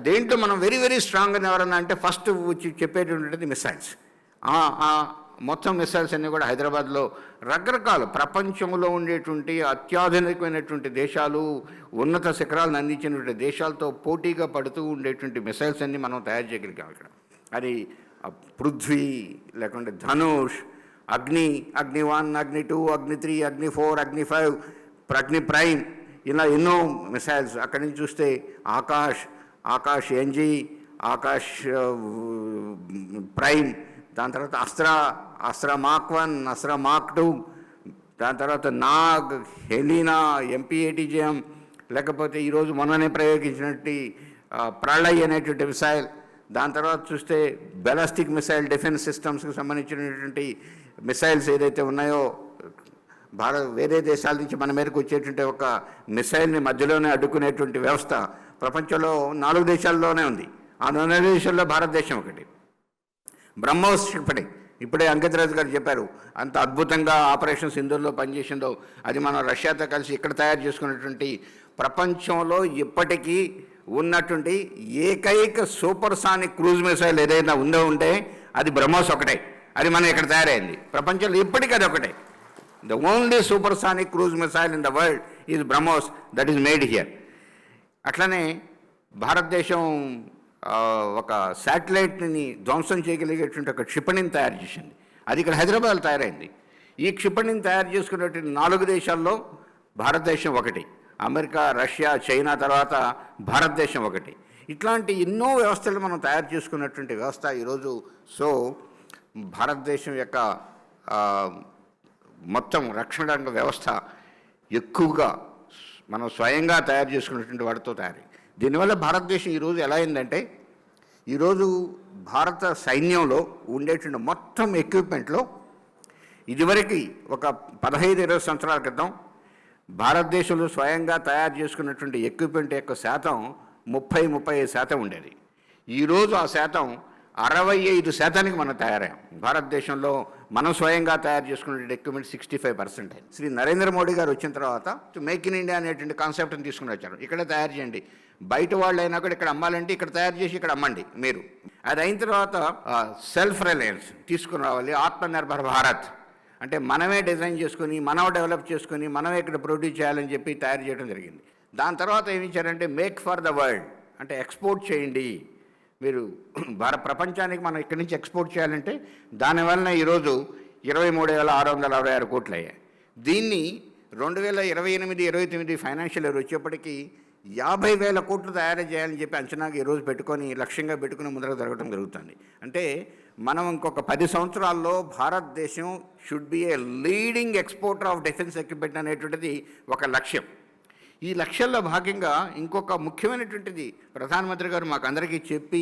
దేంట్లో మనం వెరీ వెరీ స్ట్రాంగ్ అని ఎవరన్నా అంటే ఫస్ట్ వచ్చి చెప్పేటువంటిది మిసైల్స్. మొత్తం మిసైల్స్ అన్నీ కూడా హైదరాబాద్లో రకరకాల ప్రపంచంలో ఉండేటువంటి అత్యాధునికమైనటువంటి దేశాలు, ఉన్నత శిఖరాలను అందించినటువంటి దేశాలతో పోటీగా పడుతూ ఉండేటువంటి మిసైల్స్ అన్నీ మనం తయారు చేయగలిగాం ఇక్కడ. అది పృథ్వీ, లేకుంటే ధనుష్, అగ్ని, అగ్ని 1, అగ్ని 2, అగ్ని 3, అగ్ని 4, అగ్ని 5, అగ్ని ప్రైమ్, ఇలా ఎన్నో మిసైల్స్. అక్కడి నుంచి చూస్తే ఆకాష్ NG, ఆకాష్ ప్రైమ్, దాని తర్వాత అస్త్ర మార్క్ 1, అస్త్ర మార్క్ 2, దాని తర్వాత నాగ్, హెలీనా, MPATGM, లేకపోతే ఈరోజు మొన్ననే ప్రయోగించినట్టు ప్రళయ్ అనేటువంటి మిసైల్. దాని తర్వాత చూస్తే బెలాస్టిక్ మిసైల్, డిఫెన్స్ సిస్టమ్స్కి సంబంధించినటువంటి మిసైల్స్ ఏదైతే ఉన్నాయో, వేరే దేశాల నుంచి మన మీదకి వచ్చేటువంటి ఒక మిసైల్ని మధ్యలోనే అడ్డుకునేటువంటి వ్యవస్థ ప్రపంచంలో 4 దేశాల్లోనే ఉంది. ఆ 4 దేశాల్లో భారతదేశం ఒకటి. బ్రహ్మోస్ ఇప్పుడే అంకితరాజు గారు చెప్పారు, అంత అద్భుతంగా ఆపరేషన్ సింధూర్లో పనిచేసిందో అది మనం రష్యాతో కలిసి ఇక్కడ తయారు చేసుకున్నటువంటి ప్రపంచంలో ఇప్పటికీ ఉన్నటువంటి ఏకైక సూపర్సానిక్ క్రూజ్ మిసైల్ ఏదైనా ఉంటే అది బ్రహ్మోస్ ఒకటే. అది మనం ఇక్కడ తయారైంది. ప్రపంచంలో ఇప్పటికీ అది ఒకటే. The only supersonic cruise missile in the world is BrahMos, that is made here. అట్లనే భారతదేశం ఒక శాటిలైట్ని ధ్వంసం చేయగలిగేటువంటి ఒక క్షిపణిని తయారు చేసింది. అది ఇక్కడ హైదరాబాద్లో తయారైంది. ఈ క్షిపణిని తయారు చేసుకున్నటువంటి 4 దేశాల్లో భారతదేశం ఒకటి. అమెరికా, రష్యా, చైనా తర్వాత భారతదేశం ఒకటి. ఇట్లాంటి ఎన్నో వ్యవస్థలు మనం తయారు చేసుకున్నటువంటి వ్యవస్థ ఈరోజు. సో భారతదేశం యొక్క మొత్తం రక్షణ రంగ వ్యవస్థ ఎక్కువగా మనం స్వయంగా తయారు చేసుకున్నటువంటి వాటితో తయారై, దీనివల్ల భారతదేశం ఈరోజు ఎలా అయిందంటే, ఈరోజు భారత సైన్యంలో ఉండేటువంటి మొత్తం ఎక్విప్మెంట్లో ఇదివరకు ఒక 15-20 సంవత్సరాల క్రితం భారతదేశంలో స్వయంగా తయారు చేసుకున్నటువంటి ఎక్విప్మెంట్ యొక్క శాతం 30-35% ఉండేది. ఈరోజు ఆ శాతం 65% మనం తయారయ్యాం. భారతదేశంలో మనం స్వయంగా తయారు చేసుకునే ఎక్విప్మెంట్ 65% అయింది. శ్రీ నరేంద్ర మోడీ గారు వచ్చిన తర్వాత మేక్ ఇన్ ఇండియా అనేటువంటి కాన్సెప్ట్ని తీసుకుని వచ్చారు. ఇక్కడే తయారు చేయండి, బయట వాళ్ళు అయినా కూడా ఇక్కడ అమ్మాలంటే ఇక్కడ తయారు చేసి ఇక్కడ అమ్మండి మీరు. అది అయిన తర్వాత సెల్ఫ్ రిలయన్స్ తీసుకుని రావాలి, ఆత్మనిర్భర్ భారత్ అంటే మనమే డిజైన్ చేసుకుని, మనం డెవలప్ చేసుకుని, మనమే ఇక్కడ ప్రొడ్యూస్ చేయాలని చెప్పి తయారు చేయడం జరిగింది. దాని తర్వాత ఏమి ఇచ్చారంటే మేక్ ఫర్ ద వరల్డ్ అంటే ఎక్స్పోర్ట్ చేయండి మీరు. ప్రపంచానికి మనం ఇక్కడి నుంచి ఎక్స్పోర్ట్ చేయాలంటే దానివల్ల ఈరోజు 23,666 కోట్లు అయ్యాయి. దీన్ని 2028-29 ఫైనాన్షియల్ ఇయర్ వచ్చేప్పటికీ 50,000 కోట్లు తయారు చేయాలని చెప్పి అంచనాగా ఈరోజు పెట్టుకొని, లక్ష్యంగా పెట్టుకుని ముందరకు జరగడం జరుగుతుంది. అంటే మనం ఇంకొక 10 సంవత్సరాల్లో భారతదేశం should be A leading exporter of defence equipment అనేటువంటిది ఒక లక్ష్యం. ఈ లక్ష్యంలో భాగంగా ఇంకొక ముఖ్యమైనటువంటిది ప్రధానమంత్రి గారు మాకు అందరికీ చెప్పి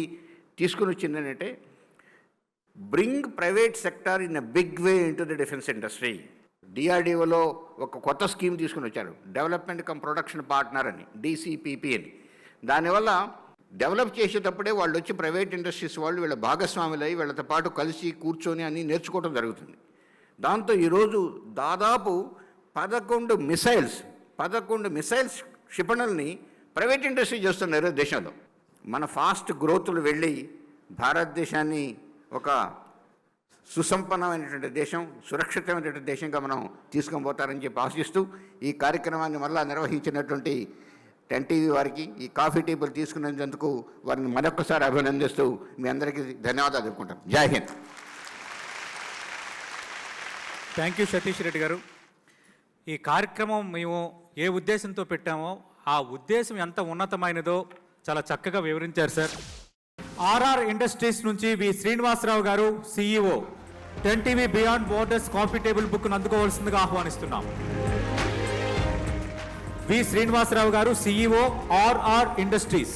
తీసుకుని వచ్చింది ఏంటంటే, bring private sector in a big way in to the defence industry. డిఆర్డిఓలో ఒక కొత్త స్కీమ్ తీసుకుని వచ్చారు, డెవలప్మెంట్ కమ్ ప్రొడక్షన్ పార్ట్నర్ అని, డిసిపిపి అని. దానివల్ల డెవలప్ చేసేటప్పుడే వాళ్ళు వచ్చి ప్రైవేట్ ఇండస్ట్రీస్ వాళ్ళు వీళ్ళ భాగస్వాములై వీళ్ళతో పాటు కలిసి కూర్చొని అన్నీ నేర్చుకోవడం జరుగుతుంది. దాంతో ఈరోజు దాదాపు 11 మిసైల్స్ క్షిపణుల్ని ప్రైవేట్ ఇండస్ట్రీ చేస్తున్నారు దేశంలో. మన ఫాస్ట్ గ్రోత్లు వెళ్ళి భారతదేశాన్ని ఒక సుసంపన్నమైనటువంటి దేశం, సురక్షితమైనటువంటి దేశంగా మనం తీసుకొని పోతారని చెప్పి ఆశిస్తూ ఈ కార్యక్రమాన్ని మళ్ళా నిర్వహించినటువంటి 10 టీవీ వారికి ఈ కాఫీ టేబుల్ తీసుకునేందుకు వారిని మరొకసారి అభినందిస్తూ మీ అందరికీ ధన్యవాదాలు చెప్పుకుంటాం. జై హింద్. థ్యాంక్ యూ సతీష్ రెడ్డి గారు. ఈ కార్యక్రమం మేము ఏ ఉద్దేశంతో పెట్టామో ఆ ఉద్దేశం ఎంత ఉన్నతమైనదో చాలా చక్కగా వివరించారు సార్. ఆర్ఆర్ ఇండస్ట్రీస్ నుంచి వి శ్రీనివాసరావు గారు CEO 10 TV beyond borders coffee table బుక్ను అందుకోవాల్సిందిగా ఆహ్వానిస్తున్నాం. వి శ్రీనివాసరావు గారు సిఇఓ ఆర్ఆర్ ఇండస్ట్రీస్.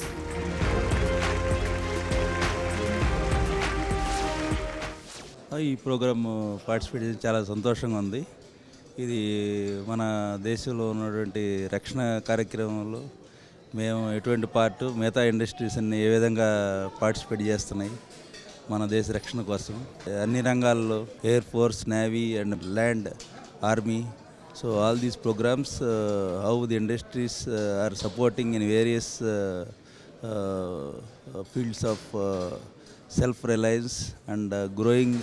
ఈ ప్రోగ్రామ్ పార్టిసిపేట్ చేసి చాలా సంతోషంగా ఉంది. ఇది మన దేశంలో ఉన్నటువంటి రక్షణ కార్యక్రమంలో మేము ఎటువంటి పార్ట్ మిగతా ఇండస్ట్రీస్ అన్ని ఏ విధంగా పార్టిసిపేట్ చేస్తున్నాయి మన దేశ రక్షణ కోసం అన్ని రంగాల్లో, air force, navy and land, army. So all these programmes how the industries are supporting in various fields of self-reliance and growing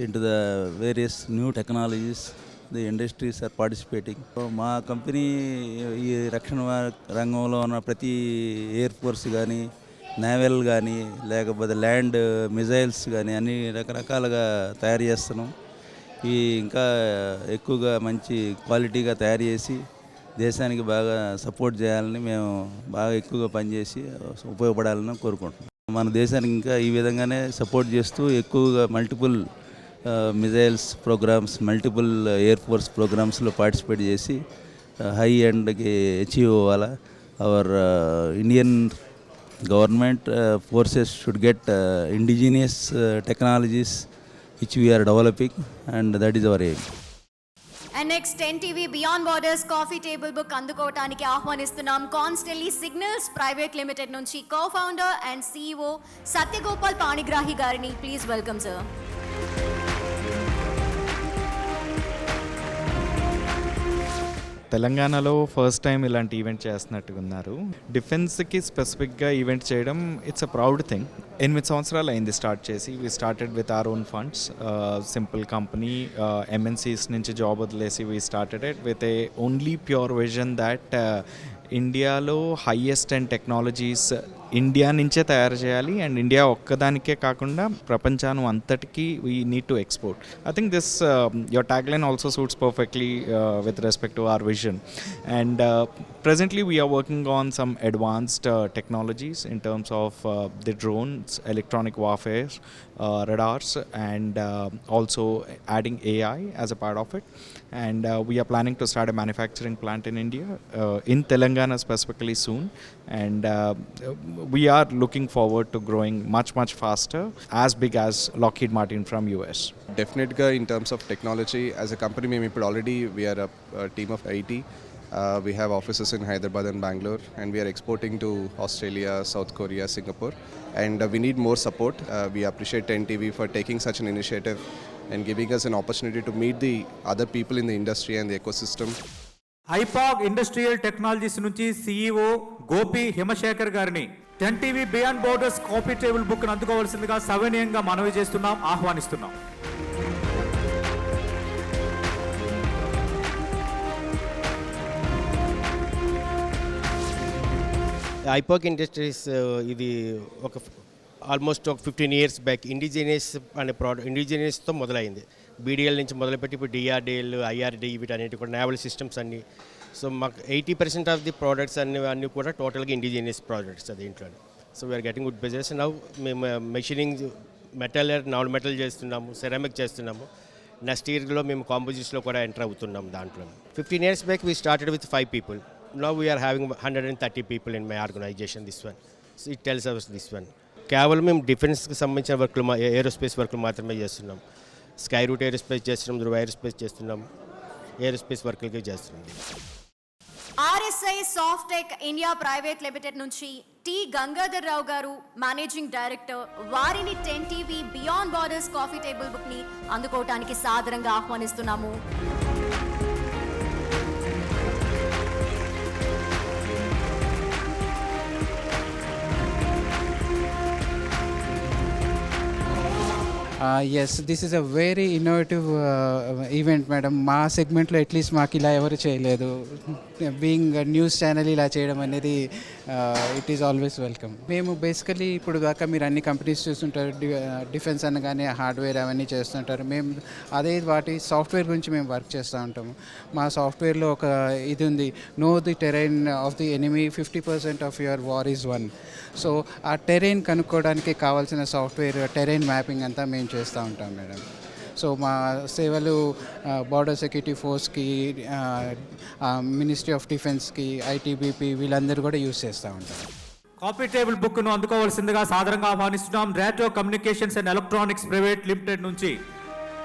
into the various new technologies. The industries are participating. మా company ఈ రక్షణ రంగంలో ఉన్న ప్రతి air force కానీ, naval కానీ, లేకపోతే land missiles కానీ అన్ని రకరకాలుగా తయారు చేస్తున్నాం. ఇవి ఇంకా ఎక్కువగా మంచి క్వాలిటీగా తయారు చేసి దేశానికి బాగా సపోర్ట్ చేయాలని మేము బాగా ఎక్కువగా పనిచేసి ఉపయోగపడాలని కోరుకుంటున్నాం. మన దేశానికి ఇంకా ఈ విధంగానే సపోర్ట్ చేస్తూ ఎక్కువగా multiple missiles programs, multiple air force ప్రోగ్రామ్స్లో పార్టిసిపేట్ చేసి హై ఎండ్కి అచీవ్ అవ్వాలా. Our Indian government forces should get indigenous technologies which we are developing, and that is our aim. And next 10 TV beyond borders coffee table book అందుకోవడానికి ఆహ్వానిస్తున్నాం Constelli signals private limited నుంచి co-founder and CEO Satyagopal Panigrahi గారిని. Please welcome sir. తెలంగాణలో first time ఇలాంటి event చేస్తున్నట్టుగా ఉన్నారు. డిఫెన్స్కి స్పెసిఫిక్గా event చేయడం ఇట్స్ అ ప్రౌడ్ థింగ్. 8 సంవత్సరాలు అయింది స్టార్ట్ చేసి. We started with our own funds, simple company, MNCs నుంచి జాబ్ వదిలేసి we started it with a only pure vision that ఇండియాలో హైయెస్ట్ అండ్ టెక్నాలజీస్ ఇండియా నుంచే తయారు చేయాలి. అండ్ ఇండియా ఒక్కదానికే కాకుండా ప్రపంచాన్ని అంతటికీ we need to export. I think this your tag line also suits perfectly with respect to our vision. And presently we are working on some advanced technologies in terms of the drones, electronic warfare, radars, and also adding AI as a part of it. And we are planning to start a manufacturing plant in India, in Telangana specifically soon. And we are looking forward to growing much faster, as big as Lockheed Martin from US. Definitely in terms of technology, as a company we are a team of 80. We have offices in Hyderabad and Bangalore, and we are exporting to Australia, South Korea, Singapore, and we need more support. We appreciate 10 TV for taking such an initiative and giving us an opportunity to meet the other people in the industry and the ecosystem. ఐపాగ్ industrial technologies నుంచి CEO Gopi Himashekar గారిని 10 TV beyond borders coffee table బుక్ను అందుకోవాల్సిందిగా సవినయంగా మనవి చేస్తున్నాం, ఆహ్వానిస్తున్నాం. I-PAC industries ఇది ఒక ఆల్మోస్ట్ ఒక 15 years బ్యాక్ ఇండిజినియస్ అనే ఇండిజినియస్తో మొదలైంది. బీడీఎల్ నుంచి మొదలుపెట్టి ఇప్పుడు డిఆర్డిఎల్, ఐఆర్డి, వీటన్నిటి కూడా నేవల్ సిస్టమ్స్ అన్నీ. సో మాకు 80% ఆఫ్ ది ప్రోడక్ట్స్ అన్నీ కూడా టోటల్గా ఇండిజినియస్ ప్రోడక్ట్స్ అది ఇంట్లో. So we are getting good business. Now మేము మెషినింగ్ మెటల్, నాన్ మెటల్ చేస్తున్నాము, సెరామిక్ చేస్తున్నాము. నెక్స్ట్ ఇయర్లో మేము కాంపోజిట్స్లో కూడా ఎంటర్ అవుతున్నాం దాంట్లో. 15 years back we started with 5 people. Now we are having 130 people in my organization, this one. So it tells us this one. కేవలం మేము డిఫెన్స్కి సంబంధించిన వర్క్లు ఏరోస్పేస్ వర్క్లు మాత్రమే చేస్తున్నాం. స్కై రూట్ ఏరోస్పేస్ చేస్తున్నాం, ధృవ ఏరోస్పేస్ చేస్తున్నాం, ఏరోస్పేస్ వర్క్లకి చేస్తున్నాం. RSI softech India private limited నుంచి టి గంగాధర్ రావు గారు మేనేజింగ్ డైరెక్టర్, వారిని 10 TV beyond borders coffee table book ని అందుకోవటానికి సాదరంగా ఆహ్వానిస్తున్నాము. Yes, this is a very innovative event madam. మా సెగ్మెంట్లో అట్లీస్ట్ మాకు ఇలా ఎవరు చేయలేదు. బీయింగ్ న్యూస్ ఛానల్ ఇలా చేయడం అనేది ఇట్ ఈస్ ఆల్వేస్ వెల్కమ్. మేము బేసికలీ ఇప్పుడు దాకా మీరు అన్ని కంపెనీస్ చూస్తుంటారు, డిఫెన్స్ అనగానే హార్డ్వేర్ అవన్నీ చేస్తుంటారు. మేము అదే వాటి సాఫ్ట్వేర్ గురించి మేము వర్క్ చేస్తూ ఉంటాము. మా సాఫ్ట్వేర్లో ఒక ఇది ఉంది, know the terrain of the enemy, 50% of your war is one. So ఆ టెరైన్ కనుక్కోవడానికి కావాల్సిన సాఫ్ట్వేర్ టెరైన్ మ్యాపింగ్ అంతా మేము చేస్తూ ఉంటాం మేడం. సో మా సేవలు బార్డర్ సెక్యూరిటీ ఫోర్స్కి, మినిస్ట్రీ ఆఫ్ డిఫెన్స్కి, ఐటీబీపీ వీళ్ళందరూ కూడా యూజ్ చేస్తూ ఉంటారు. కాఫీ టేబుల్ బుక్ను అందుకోవాల్సిందిగా సాదరంగా ఆహ్వానిస్తున్నాం. Reto communications and electronics private limited నుంచి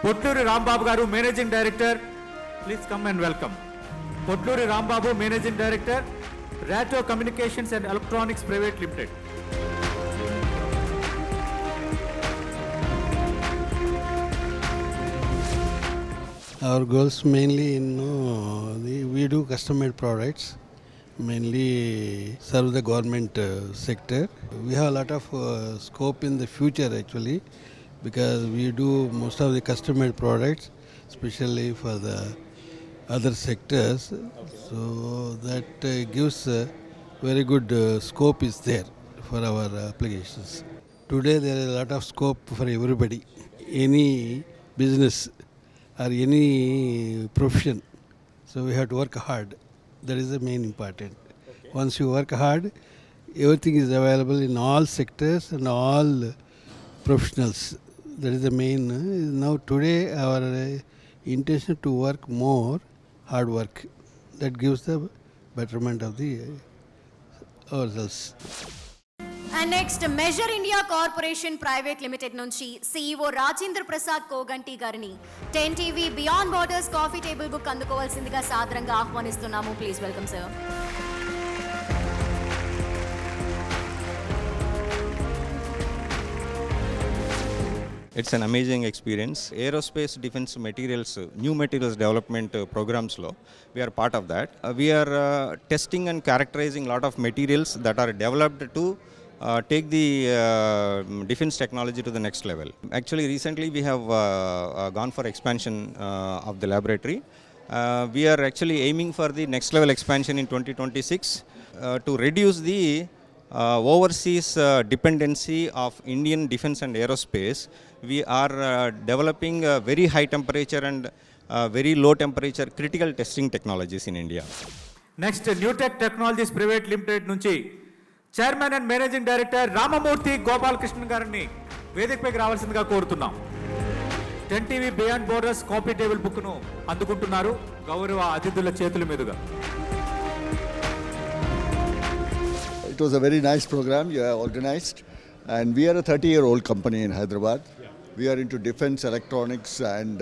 పొట్లూరి రాంబాబు గారు, managing director. Please come and welcome. Potluri Rambabu, managing director, Reto communications and electronics private limited. Our goals mainly we do custom made products, mainly serve the government sector. We have a lot of scope in the future actually, because we do most of the custom made products, especially for the other sectors. So that gives very good scope is there for our applications. Today there is a lot of scope for everybody, any business or any profession. So we have to work hard. That is the main important. Once you work hard, everything is available in all sectors and all professionals. That is the main. Now today our intention to work more, hard work. That gives the betterment of the ourselves. And next measure India corporation private limited నుంచి CEO Rajendra Prasad Koganti గారిని 10 TV beyond borders coffee table book అందుకోవాల్సిందిగా సాదరంగా ఆహ్వానిస్తున్నాము. Please welcome sir. It's an amazing experience. Aerospace defense materials, new materials development programs law, we are part of that. We are testing and characterizing a lot of materials that are developed to take the defense technology to the next level. Actually, recently we have gone for expansion of the laboratory. We are actually aiming for the next level expansion in 2026 to reduce the overseas dependency of Indian defense and aerospace. We are developing very high temperature and very low temperature critical testing technologies in India. Next Newtech technologies private limited నుంచి chairman and managing director Ramamurthy Gopalakrishna గారిని వేదికపైకి రావాల్సిందిగా కోరుతున్నాం. 10 TV beyond borders coffee table బుక్ను అందుకుంటున్నారు గౌరవ అతిథుల చేతుల మీదుగా. It was a very nice program you have organized, and we are a 30-year-old company in Hyderabad. We are into defense electronics and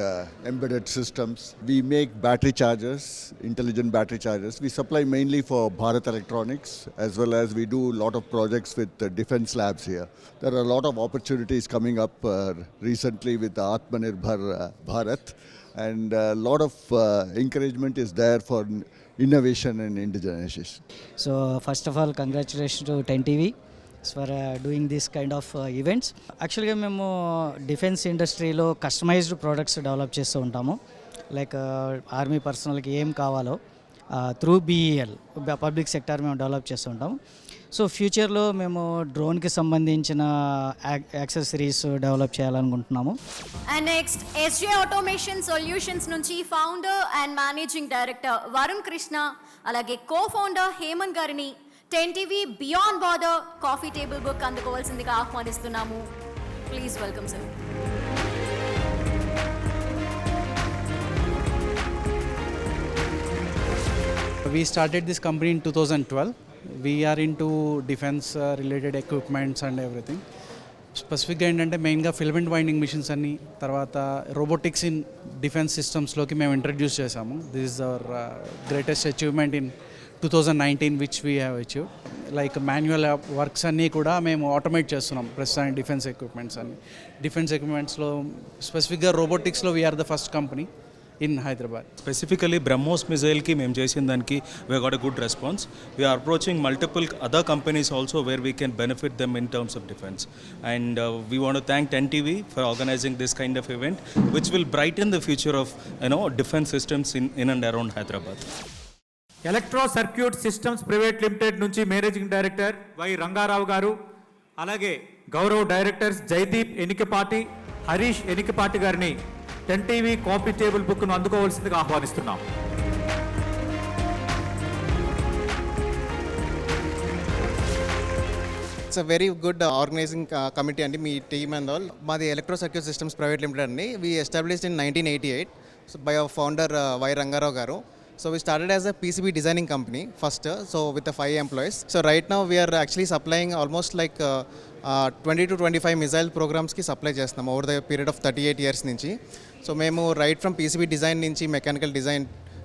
embedded systems. We make battery chargers, intelligent battery chargers. We supply mainly for Bharat Electronics, as well as we do a lot of projects with defense labs here. There are a lot of opportunities coming up recently with the Atmanirbhar Bharat, and a lot of encouragement is there for innovation and indigenization. So first of all, congratulations to 10 TV for doing this kind of events. Actually మేము defence ఇండస్ట్రీలో customised products develop చేస్తూ ఉంటాము. Like army పర్సనల్కి ఏం కావాలో through BEL public sector మేము develop చేస్తూ ఉంటాము. సో ఫ్యూచర్లో మేము డ్రోన్కి సంబంధించిన యాక్సెసరీస్ డెవలప్ చేయాలనుకుంటున్నాము. And next SJ automation solutions నుంచి founder and managing director Varun Krishna, అలాగే కో ఫౌండర్ హేమంత్ గారిని 10 TV beyond border coffee table book అందుకోవాల్సిందిగా ఆహ్వానిస్తున్నాము. Please welcome sir. We started this company in 2012. We are into defense related equipments and everything. స్పెసిఫిక్గా ఏంటంటే మెయిన్గా filament winding machines అన్ని, తర్వాత robotics in defence సిస్టమ్స్లోకి మేము ఇంట్రడ్యూస్ చేసాము. This is our greatest achievement in 2019 which we have achieved. Like manual works అన్నీ కూడా మేము ఆటోమేట్ చేస్తున్నాం ప్రస్తుతానికి. డిఫెన్స్ ఎక్విప్మెంట్స్లో స్పెసిఫిక్గా రోబోటిక్స్లో we're the first company in Hyderabad. Specifically BrahMos missile ki మేము చేసిన దానికి we got a good response. We are approaching multiple other companies also where we can benefit them in terms of defense, and we want to thank 10TV for organizing this kind of event which will brighten the future of defense systems in and around Hyderabad. Electro circuit systems private limited నుంచి managing director Y Rangarao గారు, అలాగే గౌరవ directors Jayadeep Enikapati, Harish Enikapati గారిని 10TV coffee table బుక్ను అందుకోవాల్సిందిగా ఆహ్వానిస్తున్నాం. It's a very good organising committee అండి, మీ టీమ్ అండ్ ఆల్. మాది electro circuit systems private limited అండి. We established in 1988 by our founder Y Rangarao గారు. So we started as a PCB designing company first, so with the 5 employees. So right now we are actually supplying almost like 20 to 25 missile programs ki supply chestunam over the period of 38 years nunchi. So memu right from PCB design nunchi mechanical design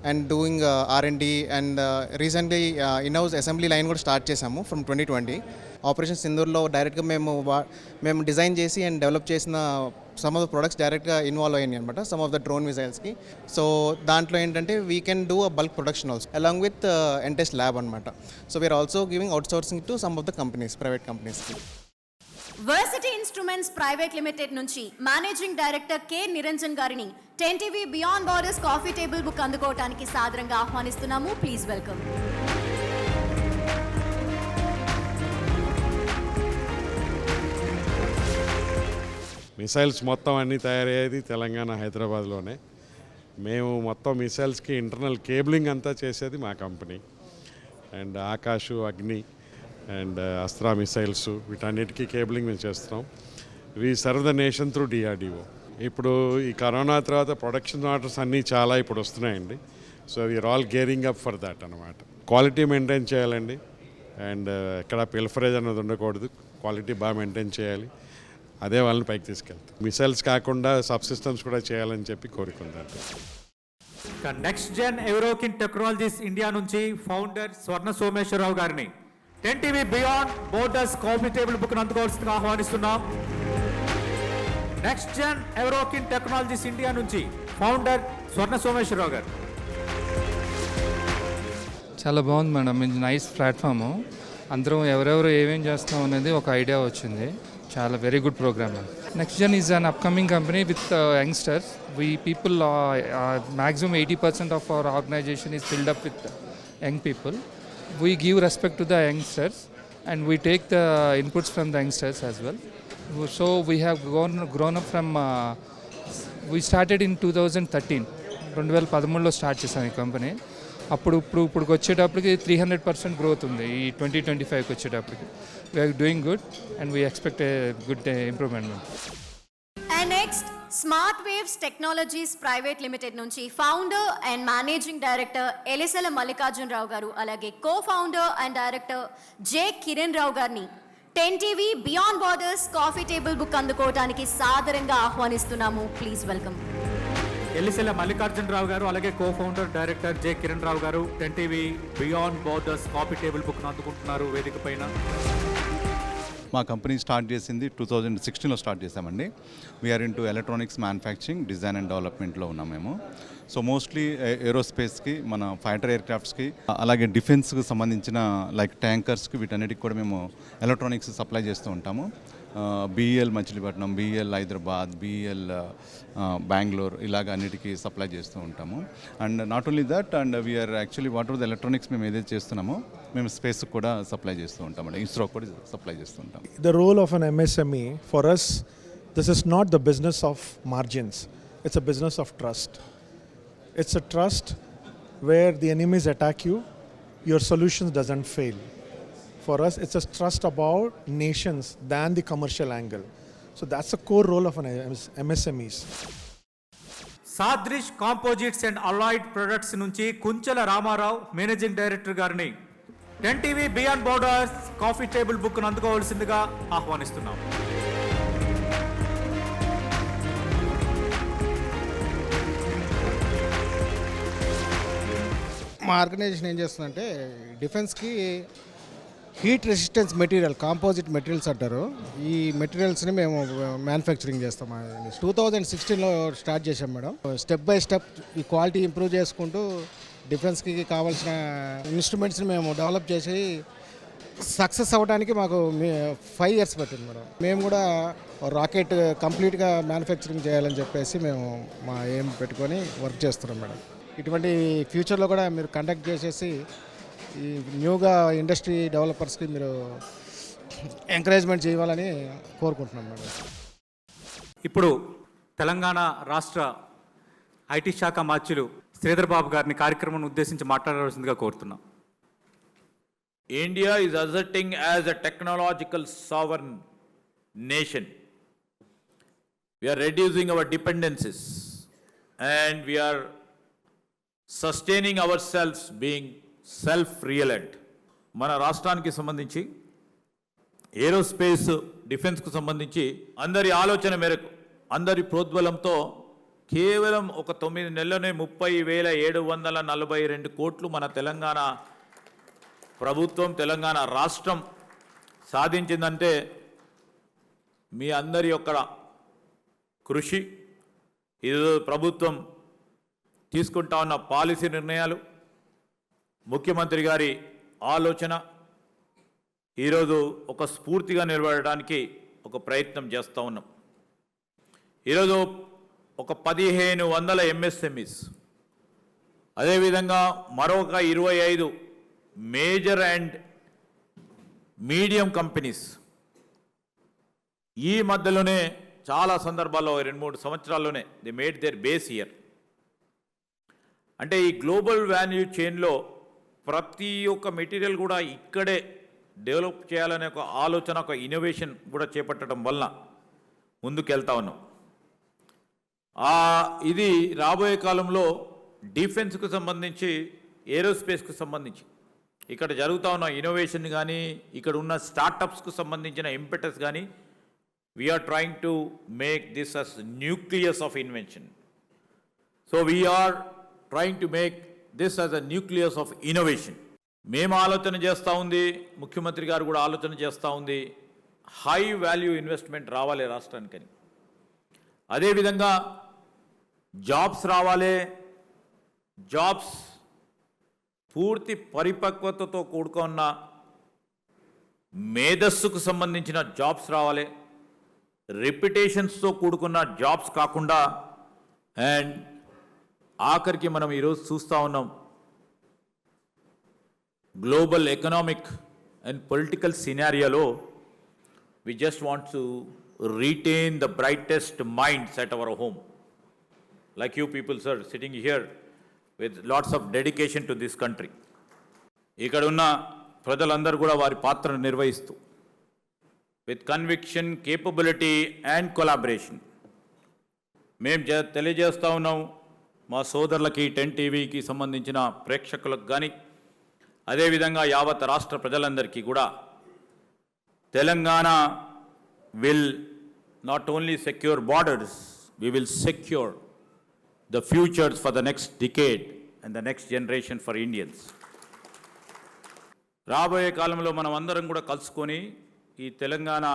and doing R&D and recently in-house assembly line కూడా start చేసాము from 2020. Operation సింధూర్లో డైరెక్ట్గా మేము design చేసి and develop చేసిన some of the products డైరెక్ట్గా involve అయ్యాయి అనమాట, సమ్ ఆఫ్ ద డ్రోన్ మిసైల్స్కి. సో దాంట్లో ఏంటంటే we can do a bulk production also along with ఎంటెస్ట్ ల్యాబ్ అనమాట. So we're also giving out sourcing to some of the companies, private కంపెనీస్కి. Varsity instruments private limited నుంచి managing director K Niranjan గారిని 10TV beyond borders coffee table book అందుకోవడానికి సాదరంగా ఆహ్వానిస్తున్నాము. Please welcome. Missiles మొత్తం అన్నీ తయారయ్యేది తెలంగాణ హైదరాబాద్లోనే. మేము మొత్తం మిసైల్స్కి ఇంటర్నల్ కేబులింగ్ అంతా చేసేది మా company. And Akash, Agni and Astra missiles వీటన్నిటికీ కేబులింగ్ మేము చేస్తున్నాం. We serve the nation through DRDO. ఇప్పుడు ఈ కరోనా తర్వాత ప్రొడక్షన్ ఆర్డర్స్ అన్నీ చాలా ఇప్పుడు వస్తున్నాయండి. So we are all gearing up for that అనమాట. క్వాలిటీ మెయింటైన్ చేయాలండి, అండ్ ఎక్కడ పిల్ఫరేజ్ అన్నది ఉండకూడదు, క్వాలిటీ బాగా మెయింటైన్ చేయాలి. అదే వాళ్ళని పైకి తీసుకెళ్తాం. మిసైల్స్ కాకుండా సబ్ సిస్టమ్స్ కూడా చేయాలని చెప్పి కోరుకుంటారు. Next gen Aerokin technologies India నుంచి ఫౌండర్ స్వర్ణ సోమేశ్వరరావు గారిని 10TV beyond borders coffee table book అందుకోవాల్సిందిగా ఆహ్వానిస్తున్నాం. Next gen Aerokin technologies India నుంచి ఫౌండర్ స్వర్ణ సోమేశ్వరరావు గారు. చాలా బాగుంది మేడం, ఇది నైస్ ప్లాట్ఫాము. అందరం ఎవరెవరు ఏమేం చేస్తాం అనేది ఒక ఐడియా వచ్చింది. చాలా very good programme. Next gen is an upcoming company with youngsters. We people maximum 80% of our organization is filled up with young people. We give respect to the youngsters and we take the inputs from the youngsters as well. So we have grown up from we started in 2013. 2013లో start చేసాం ఈ company. ఇప్పుడు వచ్చేటప్పటికి 300% growth ఉంది. ఈ 2025కి వచ్చేటప్పటికి we are doing good and we expect a good improvement. And next smart waves technologies private limited నుంచి founder and managing director Elisela Mallikarjun Rao garu, అలాగే co founder and director J Kiran Rao గారిని 10TV beyond borders coffee table book అందుకోవడానికి సాదరంగా ఆహ్వానిస్తున్నాము. Please welcome. Ellisela Mallikarjunarao garu, అలాగే co founder director J Kiran Rao garu 10TV beyond borders coffee table book అందుకుంటున్నారు వేదిక పైన. మా కంపెనీ స్టార్ట్ చేసింది 2016లో స్టార్ట్ చేసామండి. We are into electronics manufacturing, design and డెవలప్మెంట్లో ఉన్నాం మేము. సో మోస్ట్లీ ఏరోస్పేస్కి, మన ఫైటర్ ఎయిర్ క్రాఫ్ట్స్కి, అలాగే డిఫెన్స్కి సంబంధించిన లైక్ ట్యాంకర్స్కి, వీటన్నిటికి కూడా మేము ఎలక్ట్రానిక్స్ సప్లై చేస్తూ ఉంటాము. BEL Machilipatnam, BEL Hyderabad, BEL Bengaluru, ఇలాగ అన్నిటికీ సప్లై చేస్తూ ఉంటాము. And not only that, and we are actually what are the electronics మేము ఏదైతే చేస్తున్నామో మేము స్పేస్కి కూడా సప్లై చేస్తూ ఉంటామండి. ఇస్రో కూడా సప్లై చేస్తూ ఉంటాం. The role of an MSME, for us, this is not the business of margins. It's a business of trust. It's a trust where the enemies attack you, your solutions doesn't fail. For us, it's a trust about nations than the commercial angle. So that's the core role of an MSMEs. Sadrish composites and allied products నుంచి Kunchela Ramarao managing director గారిని 10TV beyond borders coffee table book అందుకోవాల్సిందిగా ఆహ్వానిస్తున్నాం. మా organisation ఏం చేస్తుందంటే డిఫెన్స్కి heat resistance material, composite materials అంటారు, ఈ మెటీరియల్స్ని మేము మ్యానుఫ్యాక్చరింగ్ చేస్తాం. 2016లో స్టార్ట్ చేసాం మేడం. స్టెప్ బై స్టెప్ ఈ క్వాలిటీ ఇంప్రూవ్ చేసుకుంటూ డిఫెన్స్కి కావాల్సిన ఇన్స్ట్రుమెంట్స్ని మేము డెవలప్ చేసి సక్సెస్ అవ్వడానికి మాకు 5 years పట్టింది మేడం. మేము కూడా రాకెట్ కంప్లీట్గా మ్యానుఫ్యాక్చరింగ్ చేయాలని చెప్పేసి మేము మా ఎయిమ్ పెట్టుకొని వర్క్ చేస్తున్నాం మేడం. ఇటువంటి ఫ్యూచర్లో కూడా మీరు కండక్ట్ చేసేసి ఈ న్యూగా ఇండస్ట్రీ డెవలపర్స్కి మీరు ఎంకరేజ్మెంట్ చేయాలని కోరుకుంటున్నాం మేడం. ఇప్పుడు తెలంగాణ రాష్ట్ర ఐటీ శాఖ మార్చులు శ్రీధర్ బాబు గారిని కార్యక్రమాన్ని ఉద్దేశించి మాట్లాడవలసిందిగా కోరుతున్నాం. India is asserting as a technological sovereign nation. We are reducing our dependencies and we are sustaining ourselves being self-reliant. మన రాష్ట్రానికి సంబంధించి ఏరోస్పేస్ డిఫెన్స్కు సంబంధించి అందరి ఆలోచన మేరకు, అందరి ప్రోద్బలంతో కేవలం ఒక 9 నెలలోనే 30,742 కోట్లు మన తెలంగాణ ప్రభుత్వం, తెలంగాణ రాష్ట్రం సాధించిందంటే మీ అందరి యొక్క కృషి, ఇది ప్రభుత్వం తీసుకుంటా ఉన్న పాలసీ నిర్ణయాలు, ముఖ్యమంత్రి గారి ఆలోచన ఈరోజు ఒక స్ఫూర్తిగా నిలబడడానికి ఒక ప్రయత్నం చేస్తూ ఉన్నాం. ఈరోజు ఒక 1500 MSMEs, అదేవిధంగా మరొక 25 మేజర్ అండ్ మీడియం కంపెనీస్ ఈ మధ్యలోనే చాలా సందర్భాల్లో 2-3 సంవత్సరాల్లోనే they made their base year. అంటే ఈ గ్లోబల్ వాల్యూ చైన్లో ప్రతి ఒక్క మెటీరియల్ కూడా ఇక్కడే డెవలప్ చేయాలనే ఒక ఆలోచన, ఒక ఇన్నోవేషన్ కూడా చేపట్టడం వల్ల ముందుకెళ్తా ఉన్నాం. ఇది రాబోయే కాలంలో డిఫెన్స్కు సంబంధించి, ఏరోస్పేస్కు సంబంధించి ఇక్కడ జరుగుతూ ఉన్న ఇన్నోవేషన్ కానీ, ఇక్కడ ఉన్న స్టార్టప్స్కు సంబంధించిన ఇంపెటస్ కానీ, we are trying to make this as nucleus of invention. So we are trying to make this as a nucleus of innovation. మేము ఆలోచన చేస్తూ ఉంది, ముఖ్యమంత్రి గారు కూడా ఆలోచన చేస్తూ ఉంది, హై వాల్యూ ఇన్వెస్ట్మెంట్ రావాలి రాష్ట్రానికని. అదేవిధంగా జాబ్స్ రావాలి, జాబ్స్ పూర్తి పరిపక్వతతో కూడుకున్న మేధస్సుకు సంబంధించిన జాబ్స్ రావాలి, రెప్యుటేషన్స్తో కూడుకున్న జాబ్స్ కాకుండా. అండ్ ఆఖరికి మనం ఈరోజు చూస్తూ ఉన్నాం, గ్లోబల్ ఎకనామిక్ అండ్ పొలిటికల్ సినారియోలో we just want to retain the brightest minds at our home. Like you people, sir, sitting here with lots of dedication to this country. ఇక్కడ ఉన్న ప్రజలందరూ కూడా వారి పాత్రను నిర్వహిస్తూ with conviction, capability and collaboration. మేము తెలియజేస్తూ ఉన్నాం మా సోదరులకి, 10 టీవీకి సంబంధించిన ప్రేక్షకులకు కానీ, అదేవిధంగా యావత్ రాష్ట్ర ప్రజలందరికీ కూడా Telangana will not only secure borders, we will secure the futures for the next decade and the next generation for Indians. రాబోయే కాలంలో మనం అందరం కూడా కలుసుకొని ఈ తెలంగాణ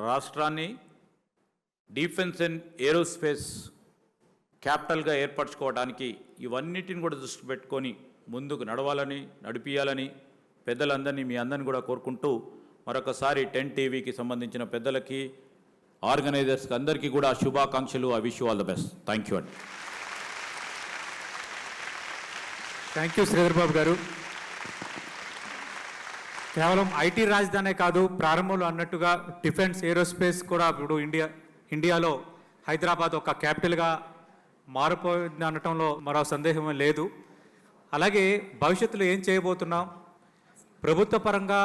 రాష్ట్రాన్ని డిఫెన్స్ అండ్ ఏరోస్పేస్ క్యాపిటల్గా ఏర్పరచుకోవడానికి ఇవన్నిటిని కూడా దృష్టి పెట్టుకొని ముందుకు నడిపియాలని పెద్దలందరినీ, మీ అందరిని కూడా కోరుకుంటూ మరొకసారి 10 టీవీకి సంబంధించిన పెద్దలకి, ఆర్గనైజర్స్కి అందరికీ కూడా శుభాకాంక్షలు. I wish you all the best. Thank you అండి. థ్యాంక్ యూ శ్రీధర్ బాబు గారు. కేవలం ఐటీ రాజధానే కాదు, ప్రారంభంలో అన్నట్టుగా డిఫెన్స్, ఏరోస్పేస్ కూడా ఇప్పుడు ఇండియాలో హైదరాబాద్ ఒక క్యాపిటల్గా మారిపోయింది అనటంలో మరో సందేహం లేదు. అలాగే భవిష్యత్తులో ఏం చేయబోతున్నాం, ప్రభుత్వ పరంగా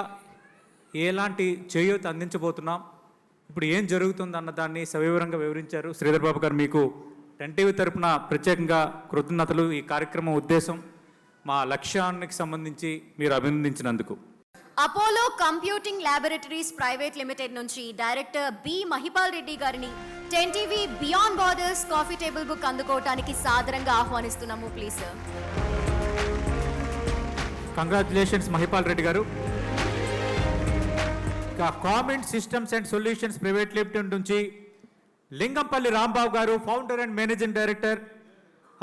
ఎలాంటి చేయూత అందించబోతున్నాం, ఇప్పుడు ఏం జరుగుతుంది అన్నదాన్ని సవివరంగా వివరించారు శ్రీధర్ బాబు గారు. మీకు 10 టీవీ తరపున ప్రత్యేకంగా కృతజ్ఞతలు. ఈ కార్యక్రమం ఉద్దేశం, మా లక్ష్యానికి సంబంధించి మీరు అభినందించినందుకు. Apollo computing laboratories private limited నుంచి డైరెక్టర్ బి మహిపాల్ రెడ్డి గారిని 10 TV beyond borders coffee table book అందుకోవటానికి సాదరంగా ఆహ్వానిస్తున్నాము. Please sir. Congratulations Mahipal Reddy garu. ఇక comment systems and solutions private limited నుంచి Lingampalli Rambabu garu, founder and managing director,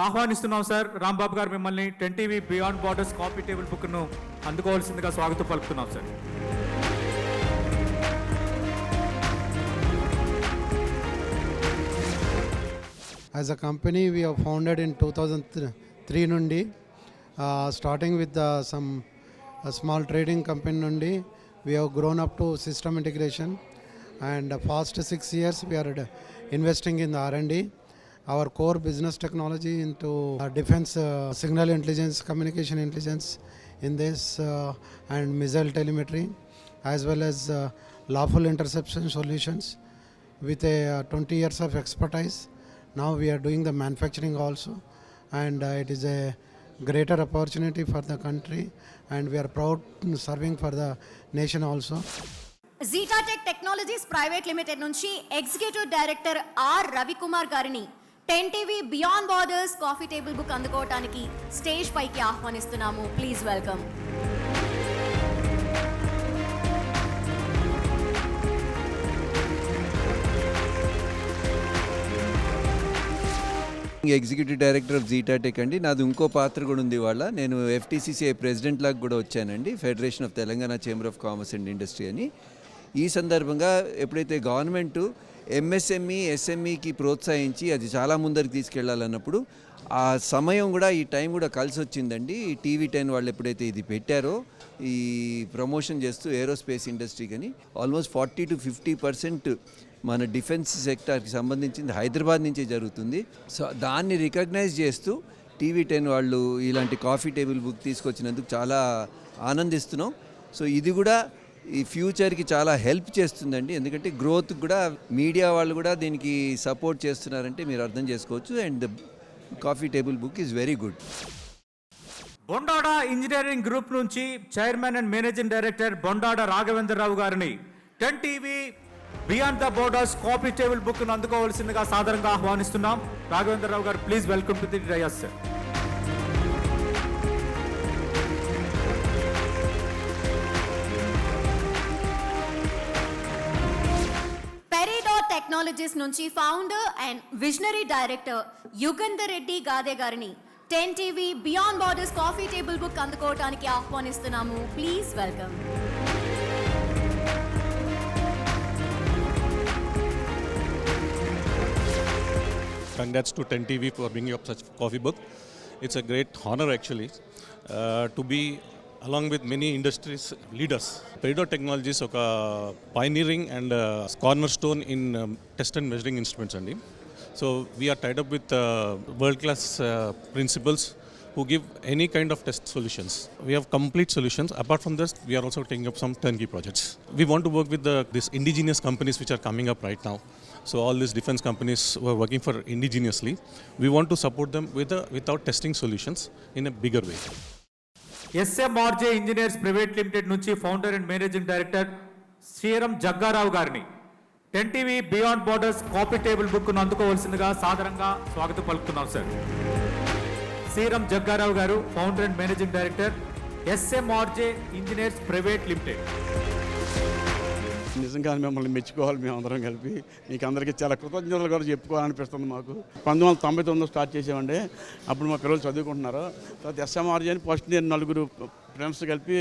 ఆహ్వానిస్తున్నాం సార్. రాంబాబు గారు మిమ్మల్ని 10 TV beyond borders coffee table బుక్ను అందుకోవాల్సిందిగా స్వాగతం పలుకుతున్నాం sir. As a company, we have founded in 2003 nundi, starting with some small trading company nundi, we have grown up to system integration, and past 6 years we are investing in the R&D. Our core business technology into defense, signal intelligence, communication intelligence in this, and missile telemetry, as well as lawful interception solutions with a 20 years of expertise. Now we are doing the manufacturing also, and it is a greater opportunity for the country, and we are proud serving for the nation also. Zetatech technologies private limited నుంచి executive director R Ravikumar గారిని 10 TV beyond borders coffee table book అందుకోవడానికి stage పైకి ఆహ్వానిస్తున్నాము. Please welcome. Executive director of Zetatech అండి. నాది ఇంకో పాత్ర కూడా ఉంది. ఇవాళ నేను FTCCI ప్రెసిడెంట్ లాగా కూడా వచ్చానండి, federation of Telangana chamber of commerce and industry అని. ఈ సందర్భంగా ఎప్పుడైతే గవర్నమెంట్ MSME, SMEకి ప్రోత్సహించి అది చాలా ముందరికి తీసుకెళ్లాలన్నప్పుడు ఆ సమయం కూడా, ఈ టైం కూడా కలిసి వచ్చిందండి. ఈ TV10 వాళ్ళు ఎప్పుడైతే ఇది పెట్టారో, ఈ ప్రమోషన్ చేస్తూ ఏరోస్పేస్ ఇండస్ట్రీ కానీ ఆల్మోస్ట్ 40 to 50% మన డిఫెన్స్ సెక్టార్కి సంబంధించింది హైదరాబాద్ నుంచే జరుగుతుంది. సో దాన్ని రికగ్నైజ్ చేస్తూ TV10 వాళ్ళు ఇలాంటి కాఫీ టేబుల్ బుక్ తీసుకొచ్చినందుకు చాలా ఆనందిస్తున్నాం. సో ఇది కూడా ఈ ఫ్యూచర్కి చాలా హెల్ప్ చేస్తుందండి, ఎందుకంటే గ్రోత్ కూడా మీడియా వాళ్ళు కూడా దీనికి సపోర్ట్ చేస్తున్నారంటే మీరు అర్థం చేసుకోవచ్చు. And the coffee table book is very good. Bondada engineering group నుంచి chairman and managing director Bondada Raghavendrarao గారిని 10 TV beyond the borders coffee table book ను అందుకోవాల్సిందిగా సాదరంగా ఆహ్వానిస్తున్నాం. Raghavendrarao garu, please welcome to the dais sir. Peridot technologies నుంచి founder and visionary director Yugandhar Reddy Gade గారిని 10 TV beyond borders coffee table book అందుకోవడానికి ఆహ్వానిస్తున్నాము. Please welcome. Congrats to 10 TV for bringing up such coffee book. It's a great honor actually to be along with many industries leaders. Peridot Technologies oka pioneering and cornerstone in test and measuring instruments andi. So we are tied up with world class principals who give any kind of test solutions. We have complete solutions. Apart from this, we are also taking up some turnkey projects. We want to work with these indigenous companies which are coming up right now. So all these defense companies who are working for indigenously, we want to support them without testing solutions in a bigger way. SMRJ engineers private limited నుంచి founder and managing director Sriram Jaggarao గారిని 10 TV beyond borders coffee table book ను అందుకోవాల్సిందిగా సాదరంగా స్వాగతం పలుకుతున్నాం sir. Sriram Jaggarao garu, founder and managing director SMRJ engineers private limited. నిజంగా మిమ్మల్ని మెచ్చుకోవాలి. మేము అందరం కలిపి మీకు అందరికీ చాలా కృతజ్ఞతలు కూడా చెప్పుకోవాలనిపిస్తుంది. మాకు 1999 స్టార్ట్ చేసామండి. అప్పుడు మా పిల్లలు చదువుకుంటున్నారు. తర్వాత SMRJ అని ఫస్ట్ నేను 4 ఫ్రెండ్స్ కలిపి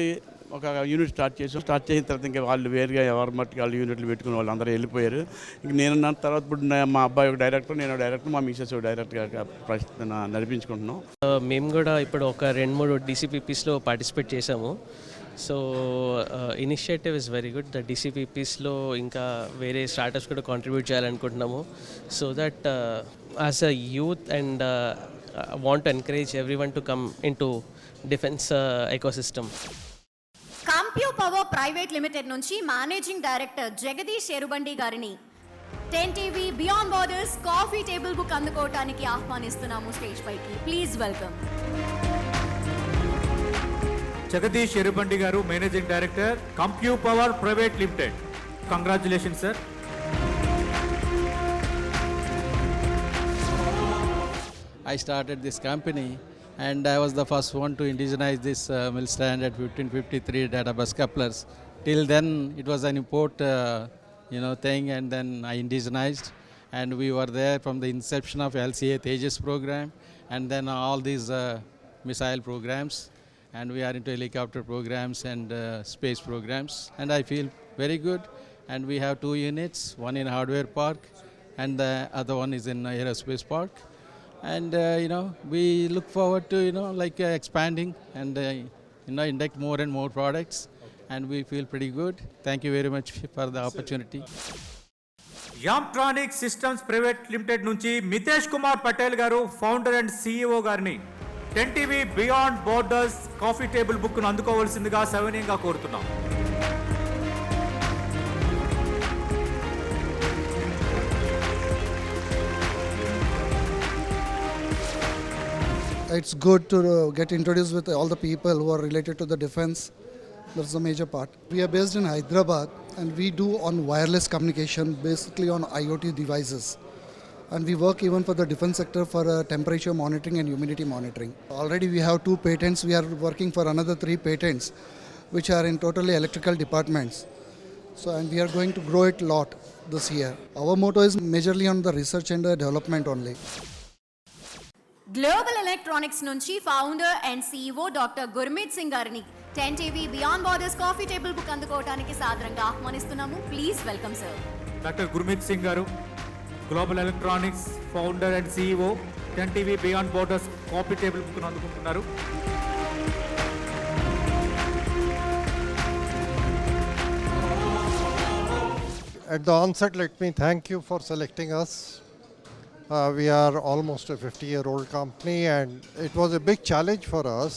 ఒక యూనిట్ స్టార్ట్ చేసాం. స్టార్ట్ చేసిన తర్వాత ఇంకా వాళ్ళు వేరుగా ఎవరి మట్టుకు వాళ్ళు యూనిట్లు పెట్టుకుని వాళ్ళు అందరూ వెళ్ళిపోయారు. ఇంక నేను తర్వాత ఇప్పుడు మా అబ్బాయి ఒక డైరెక్టర్, నేను డైరెక్టర్, మా మిసెస్ ఒక డైరెక్టర్గా నడిపించుకుంటున్నాం. మేము కూడా ఇప్పుడు ఒక 2-3 DCPPస్లో పార్టిసిపేట్ చేసాము. So initiative is very good. The DCPPస్లో ఇంకా వేరే స్టార్టప్స్ కూడా కాంట్రిబ్యూట్ చేయాలనుకుంటున్నాము. So that as a youth and want to encourage everyone to come in to defence ecosystem. Compu Power private limited నుంచి మేనేజింగ్ డైరెక్టర్ జగదీష్ ఎరుబండి గారిని 10 TV beyond borders coffee table book అందుకోవడానికి ఆహ్వానిస్తున్నాము stage పైకి. Please welcome. Jagadish Erubandi garu, managing director Compu Power private limited. Congratulation sir. I started this company and I was the first one to indigenize this mill stand at 1553 data bus couplers. Till then, it was an import, thing, and then I indigenized, and we were there from the inception of LCA Tejas program, and then all these missile programs, and we are into helicopter programs and space programs, and I feel very good. And we have 2 units, one in hardware park, and the other one is in aerospace park. And we look forward to expanding and induct more and more products, and we feel pretty good. Thank you very much for the opportunity. Antronic systems private limited నుంచి మితేష్ కుమార్ పటేల్ గారు founder and CEO గారిని 10TV beyond borders coffee table బుక్ను అందుకోవాల్సిందిగా సవినయంగా కోరుతున్నాం. It's good to get introduced with all the people who are related to the defense. That's the major part. We are based in Hyderabad and we do on wireless communication, basically on IoT devices. And we work even for the defense sector for temperature monitoring and humidity monitoring. Already we have 2 patents. We are working for another 3 patents, which are in totally electrical departments. So, and we are going to grow it a lot this year. Our motto is majorly on the research and development only. Global electronics నుంచి founder and CEO doctor Gurmeet Singh గారిని 10TV beyond borders coffee table book అందుకోవడానికి సాదరంగా ఆహ్వానిస్తున్నాము. Please welcome sir. Doctor Gurmeet Singh garu global electronics founder and CEO 10TV beyond borders coffee table బుక్ను అందుకుంటున్నారు. At the onset, let me thank you for selecting us. We are almost a 50-year-old company, and it was a big challenge for us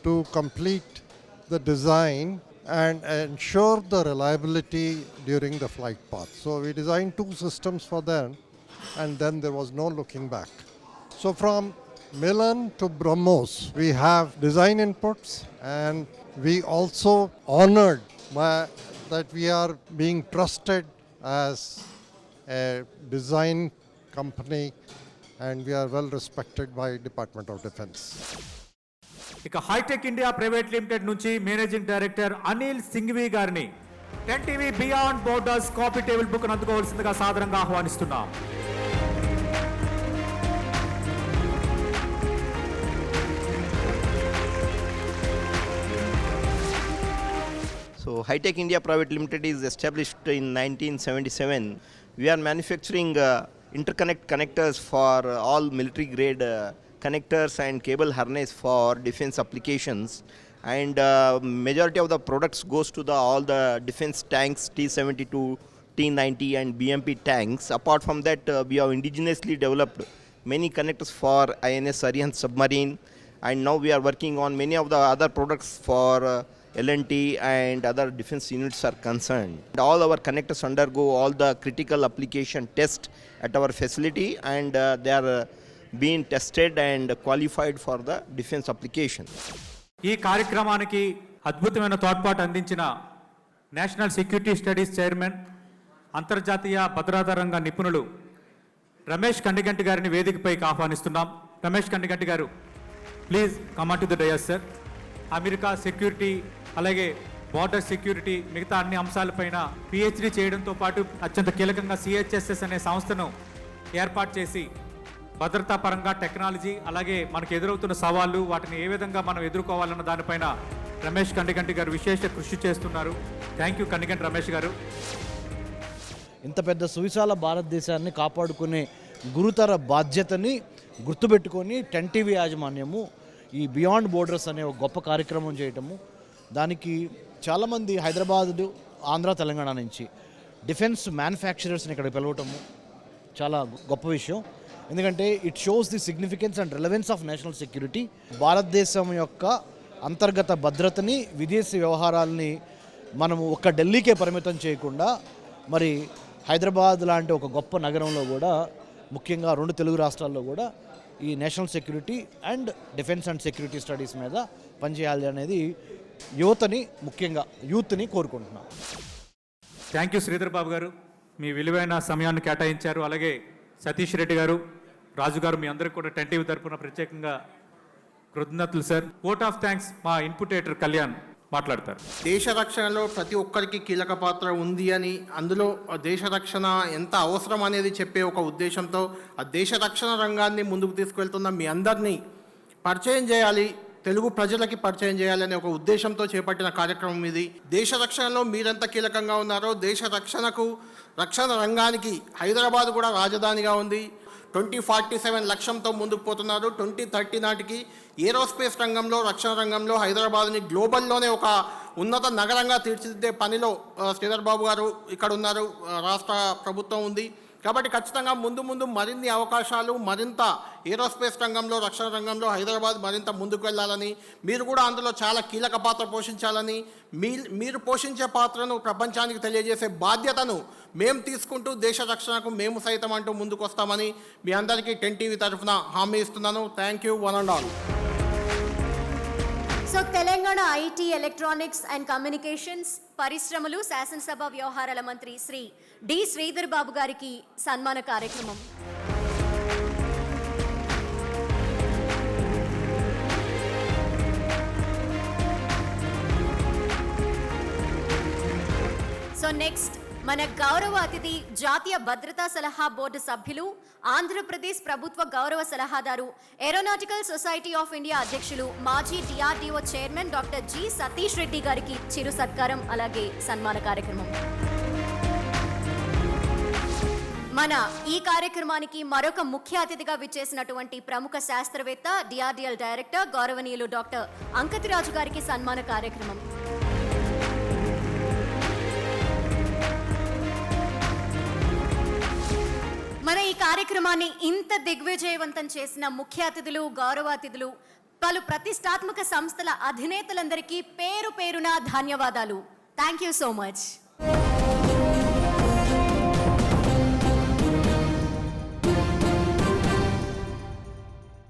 to complete the design and ensure the reliability during the flight path. So we designed 2 systems for them, and then there was no looking back. So from Milan to BrahMos, we have design inputs, and we also honored that we are being trusted as a design company, and we are well respected by Department of Defense. ఇక Hitech India private limited నుంచి managing director Anil Singhvi గారిని 10TV beyond borders coffee table book అందుకోవాల్సిందిగా సాదరంగా ఆహ్వానిస్తున్నాం. So High-Tech India Private Limited is established in 1977. We are manufacturing interconnect connectors for all military grade connectors and cable harness for defense applications. And majority of the products goes to all the defense tanks, T-72, T-90 and BMP tanks. Apart from that, we have indigenously developed many connectors for INS Arihant submarine, and now we are working on many of the other products for L&T and other defense units are concerned. All our connectors undergo all the critical application test at our facility, and they are being tested and qualified for the defense application. ఈ కార్యక్రమానికి అద్భుతమైన తోడ్పాటు అందించిన national security studies chairman, అంతర్జాతీయ భద్రతా రంగ నిపుణులు రమేష్ కండిగంటి గారిని వేదికపైకి ఆహ్వానిస్తున్నాం. రమేష్ కండిగంటి గారు, please come to the dais sir. America security, అలాగే బార్డర్ సెక్యూరిటీ, మిగతా అన్ని అంశాలపైన PhD చేయడంతో పాటు అత్యంత కీలకంగా CHSS అనే సంస్థను ఏర్పాటు చేసి భద్రతా పరంగా టెక్నాలజీ, అలాగే మనకు ఎదురవుతున్న సవాళ్ళు, వాటిని ఏ విధంగా మనం ఎదుర్కోవాలన్న దానిపైన రమేష్ కండిగంటి గారు విశేష కృషి చేస్తున్నారు. థ్యాంక్ యూ కండిగంటి రమేష్ గారు. ఇంత పెద్ద సువిశాల భారతదేశాన్ని కాపాడుకునే గురుతర బాధ్యతని గుర్తుపెట్టుకొని 10TV యాజమాన్యము ఈ బియాండ్ బోర్డర్స్ అనే ఒక గొప్ప కార్యక్రమం చేయటము, దానికి చాలామంది హైదరాబాద్, ఆంధ్ర, తెలంగాణ నుంచి డిఫెన్స్ మ్యానుఫ్యాక్చరర్స్ని ఇక్కడ పిలవటము చాలా గొప్ప విషయం. ఎందుకంటే it shows the significance and relevance of national security. భారతదేశం యొక్క అంతర్గత భద్రతని, విదేశీ వ్యవహారాలని మనము ఒక్క ఢిల్లీకే పరిమితం చేయకుండా మరి హైదరాబాద్ లాంటి ఒక గొప్ప నగరంలో కూడా, ముఖ్యంగా 2 తెలుగు రాష్ట్రాల్లో కూడా ఈ national security and defence and security studies మీద పనిచేయాలి అనేది యువతని, ముఖ్యంగా యూత్ని కోరుకుంటున్నాం. థ్యాంక్ యూ శ్రీధర్ బాబు గారు, మీ విలువైన సమయాన్ని కేటాయించారు. అలాగే సతీష్ రెడ్డి గారు, రాజు గారు, మీ అందరికీ కూడా 10TV తరఫున ప్రత్యేకంగా కృతజ్ఞతలు సార్. ఓట్ ఆఫ్ థ్యాంక్స్ మా ఇన్పుటేటర్ కళ్యాణ్ మాట్లాడతారు. దేశ రక్షణలో ప్రతి ఒక్కరికి కీలక పాత్ర ఉంది అని, అందులో దేశ రక్షణ ఎంత అవసరం అనేది చెప్పే ఒక ఉద్దేశంతో ఆ దేశ రక్షణ రంగాన్ని ముందుకు తీసుకెళ్తున్న మీ అందరినీ పరిచయం చేయాలి, తెలుగు ప్రజలకి పరిచయం చేయాలనే ఒక ఉద్దేశంతో చేపట్టిన కార్యక్రమం ఇది. దేశ రక్షణలో మీరెంత కీలకంగా ఉన్నారో దేశ రక్షణ రంగానికి హైదరాబాద్ కూడా రాజధానిగా ఉంది. 2047 లక్ష్యంతో ముందుకు పోతున్నారు. 2030 నాటికి ఏరోస్పేస్ రంగంలో, రక్షణ రంగంలో హైదరాబాద్ని గ్లోబల్లోనే ఒక ఉన్నత నగరంగా తీర్చిదిద్దే పనిలో శ్రీధర్ బాబు గారు ఇక్కడ ఉన్నారు, రాష్ట్ర ప్రభుత్వం ఉంది. కాబట్టి ఖచ్చితంగా ముందు మరిన్ని అవకాశాలు, మరింత ఏరోస్పేస్ రంగంలో, రక్షణ రంగంలో హైదరాబాద్ మరింత ముందుకు వెళ్ళాలని, మీరు కూడా అందులో చాలా కీలక పాత్ర పోషించాలని, మీరు పోషించే పాత్రను ప్రపంచానికి తెలియజేసే బాధ్యతను మేము తీసుకుంటూ దేశ రక్షణకు మేము సైతం అంటూ ముందుకు వస్తామని మీ అందరికీ 10 టీవీ తరఫున హామీ ఇస్తున్నాను. Thank you one and all. So Telangana IT, electronics and communications, పరిశ్రమలు, శాసనసభ వ్యవహారాల మంత్రి శ్రీ డి శ్రీధర్ బాబు గారికి సన్మాన కార్యక్రమం. సో నెక్స్ట్ మన గౌరవ అతిథి జాతీయ భద్రతా సలహా బోర్డు సభ్యులు, ఆంధ్రప్రదేశ్ ప్రభుత్వ గౌరవ సలహాదారు, ఏరోనాటికల్ సొసైటీ ఆఫ్ ఇండియా అధ్యక్షులు, మాజీ DRDO chairman doctor G Satish Reddy గారికి చిరు సత్కారం, అలాగే సన్మాన కార్యక్రమం. మన ఈ కార్యక్రమానికి మరొక ముఖ్య అతిథిగా విచ్చేసినటువంటి ప్రముఖ శాస్త్రవేత్త, DRDL డైరెక్టర్ గౌరవనీయులు డాక్టర్ అంకతిరాజు గారికి సన్మాన కార్యక్రమం. మన ఈ కార్యక్రమాన్ని ఇంత దిగ్విజయవంతం చేసిన ముఖ్య అతిథులు, గౌరవ అతిథులు, పలు ప్రతిష్టాత్మక సంస్థల అధినేతలందరికీ పేరు పేరున ధన్యవాదాలు. Thank you so much.